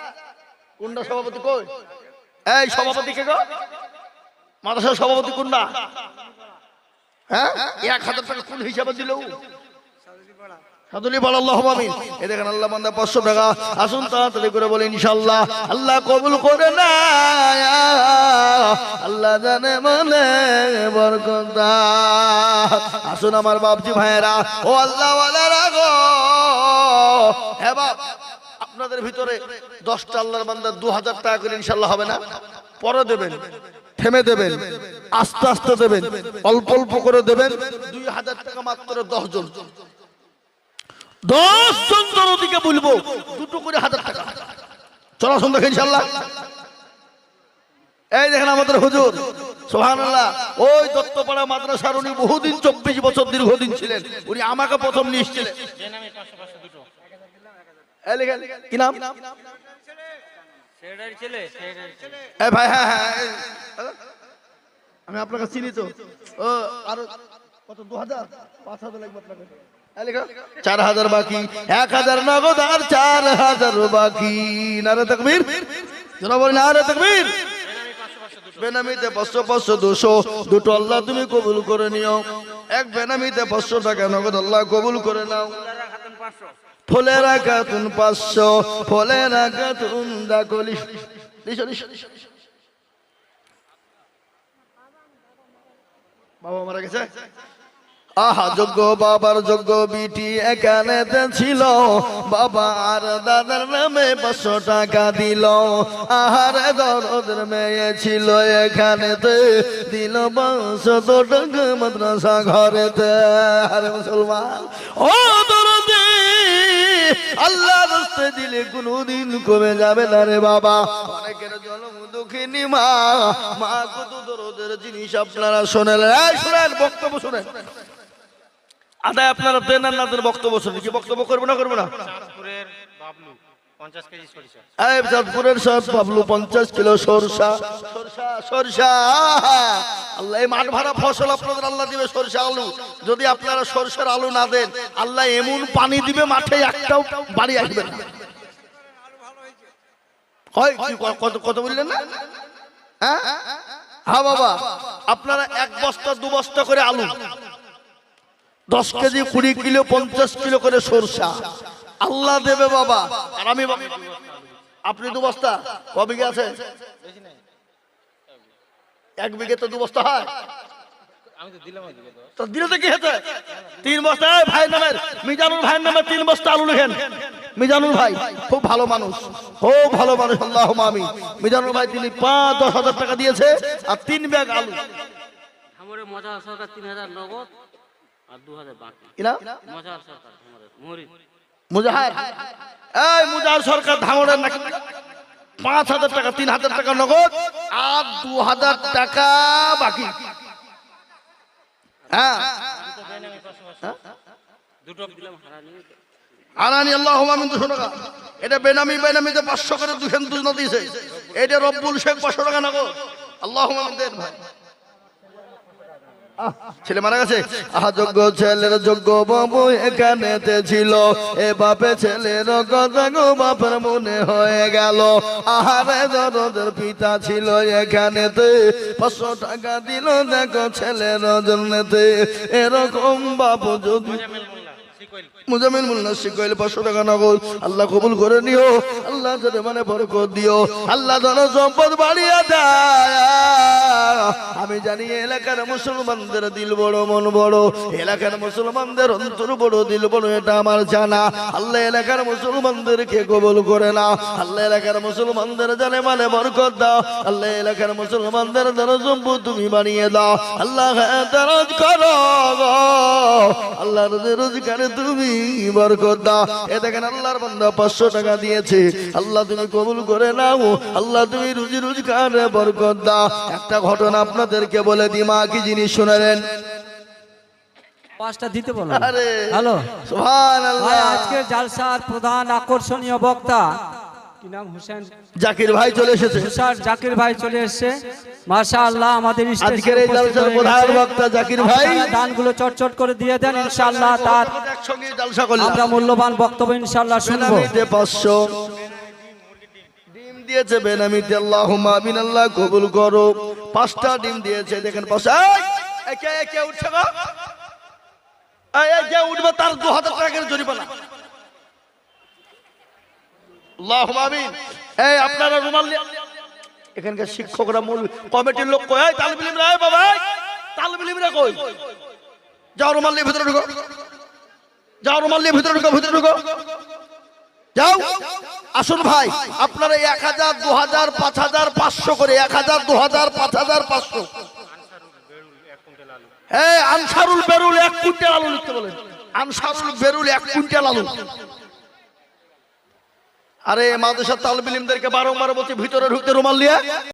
কোনটা সভাপতি? কই এই সভাপতি কে গো? মাদ্রাসার সভাপতি কোনটা? হ্যাঁ, 1000 টাকা কোন হিসাবে দিল? সাদুলি বল আল্লাহুম্মা আমিন। এই দেখেন আল্লাহ বান্দা 500 টাকা। আসুন তাড়াতাড়ি করে বলে ইনশাআল্লাহ। আল্লাহ কবুল করে না, আল্লাহ জানে মনে বরকত। আসুন আমার বাপজি ভাইয়েরা, ও আল্লাহ ওয়ালারা গো, হে বাপ, আপনাদের ভিতরে 10টা আল্লাহর বান্দা 2000 টাকা করে ইনশাআল্লাহ হবে না? পরে দেবেন, থেমে দেবেন, আস্তে আস্তে দেবেন, অল্প অল্প করে দেবেন। 2000 টাকা মাত্র 10 জন। 10 জন জনদিকে বলবো 2টো করে 1000 টাকা। চলো আসুন দেখেন ইনশাআল্লাহ। এই দেখেন আমাদের হুজুর, সুবহানাল্লাহ, ওই দত্তপাড়া মাদ্রাসার উনি বহুদিন 24 বছর দীর্ঘদিন ছিলেন। উনি আমাকে প্রথম নিয়ে এসেছিলেন। এই লেখেন কি নাম? সেটার ছেলে। এই ভাই, হ্যাঁ হ্যাঁ, আমি আপনাকে চিনি তো। ও আর কত? 2000, 5000 লাগবে আপনাকে। 4000 বাকি, 1000 নগদ আর 4000 বাকি। নারে তাকবীর, জোরে বলেন নারে তাকবীর। বেনামিতে 500, 500, 200, দুটো আল্লাহ তুমি কবুল করে নিও। এক বেনামিতে 500 টাকা নগদ আল্লাহ কবুল করে নাও। ফুলেরা খাতুন 500, ফুলেরা খাতুন দাকলি। বাবা মারা গেছে। আহা, যোগ্য বাবার যোগ্য বিটি এখানেতে ছিল, বাবা আর দাদার নামে 500 টাকা দিল। আহারে দরদের মেয়ে ছিল এখানেতে, দিল 500 টাকা মাদ্রাসা ঘরেতে। আরে মুসলমান, ও দরদে, আল্লাহ রাস্তায় দিলে কোনদিন কমে যাবে না রে বাবা। অনেকের জন্ম দুঃখিনী মা, মা কত দরদের জিনিস আপনারা শোনেন। এই শুনেন, বক্তব্য শুনেন। আদায় আপনারা দেন আর না দেন বক্তব্য শুনি। কি বক্তব্য করবো না করবো না? চাঁদপুরের বাবলু 50 কেজি সরিষা। এই চাঁদপুরের সব বাবলু 50 কিলো সরষা। সরষা আল্লাহ, এই মাঠ ভরা ফসল আপনাদের আল্লাহ দিবে সরষা আলু। যদি আপনারা সরষার আলু না দেন, আল্লাহ এমন পানি দিবে মাঠে একটাও বাড়ি আসবে না। হয় কি, কত বললেন না? হ্যাঁ হ্যাঁ বাবা, আপনারা 1 বস্তা 2 বস্তা করে আলু, 10 কেজি 20 কিলো 50 কিলো করে সরষা আল্লাহ দেবে বাবা। আর আমি, আপনি 2 বস্তা, ক বিঘে আছে? 1 বিঘে তো 2 বস্তা হয়। আমি তো দিলাম, তো দিলে তো কি হয়েছে? 3 বস্তা। ভাই নামের মিজানুর ভাইয়ের নামে 3 বস্তা আলু লিখেন। মিজানুর ভাই খুব ভালো মানুষ, খুব ভালো মানুষ, আল্লাহুম্মা আমিন। মিজানুর ভাই তিনি 5-10 হাজার টাকা দিয়েছে আর 3 ব্যাগ আলু। আমারে মজা সরকার 3000 নগদ আর 2000 বাকি। কিনা মজা সরকার আমাদের মরি মুজাহার, এই মুজাহার সরকার ধামরের নাকি 5000 টাকা, 3000 টাকা নগদ আর 2000 টাকা বাকি। হ্যাঁ, দুটো দিলাম হারানি। আনানি আল্লাহুম্মা আমিন। 200 টাকা এটা বেনামি, বেনামিতে 500 করে দুজন দিয়েছে। এটা রব্বুল শেখ 500 টাকা নগদ। আল্লাহুম্মা আমিন। দেন ভাই, ছেলে মারা গেছে। আহা, যোগ্য ছেলের যোগ্য বাবু এখানেতে ছিল, এ বাপে ছেলের কথা গো বাপের মনে হয়ে গেল। আহারে দরদের পিতা ছিল এখানেতে, 500 টাকা দিল দেখো ছেলের জন্যতে। এরকম বাবু যদি মুজামিল মুন্নাসি কইল 500 টাকা নগদ। আল্লাহ কবুল করে নিও, আল্লাহ যাতে মানে বরকত দিও, আল্লাহ ধন সম্পদ বাড়িয়ে দেয়। আমি জানি এলাকার মুসলমানদের দিল বড়, মন বড়, এলাকার মুসলমানদের অন্তর বড়, দিল বড়, এটা আমার জানা। আল্লাহ এলাকার মুসলমানদেরকে কবুল করে না, আল্লাহ এলাকার মুসলমানদের জানে মানে বরকত দাও, আল্লাহ এলাকার মুসলমানদের ধন সম্পদ তুমি বাড়িয়ে দাও। আল্লাহ দরজ করো গো, আল্লাহ রোজগারে তুমি বরকত দাও। এ দেখেন আল্লাহর বান্দা 500 টাকা দিয়েছে, আল্লাহ তুমি কবুল করে নাও, আল্লাহ তুমি রুজি রোজগারে বরকত দাও। একটা ঘটনা আপনাদেরকে বলে দিই, মা কি জিনিস শুনলেন? পাঁচটা দিতে বলো। আরে হ্যালো, সুবহানাল্লাহ। ভাই আজকের জালসার প্রধান আকর্ষণীয় বক্তা কি নাম? হুসেন জাকির ভাই চলে এসেছে। হুসার জাকির ভাই চলে এসেছে, মাশাআল্লাহ। আমাদের আজকের এই জালসার প্রধান বক্তা জাকির ভাই। দানগুলো চটচট করে দিয়ে দেন, ইনশাআল্লাহ তার একসঙ্গে জালসা করলাম। আমরা মূল্যবান বক্তব্য ইনশাআল্লাহ শুনবো। বেনামিতে 500 ডিম দিয়েছে, বেনামিতে আল্লাহুম্মা আমিন, আল্লাহ কবুল করো। 5টা ডিম দিয়েছে, দেখেন 5। এই কে উঠছে গো? এই যে উঠবে তার 2000 টাকার জরিমানা। আল্লাহুম্মা আমিন। এই আপনারা রুমাল এখানকার শিক্ষকরা, মূল কমিটির লোক কই? এই তালিব ইলম রে বাবা, তালিব ইলম রে কই? যাও রুমাল নিয়ে ভিতরে ঢুকো, যাও রুমাল নিয়ে ভিতরে ঢুকো, ভিতরে ঢুকো, যাও। আসুন ভাই, আপনারা 1000, 2000, 5000, 500 করে, 1000, 2000, 5000, 500। হ্যাঁ, আনসারুল বেরুল 1 কুইন্টাল আলু লিখতে বলেন, আনসারুল বেরুল 1 কুইন্টাল আলু। আরে মাদ্রাসার তালিব ইলমদেরকে বারংবার বলছি ভিতরে ঢুকতে রুমাল নিয়ে।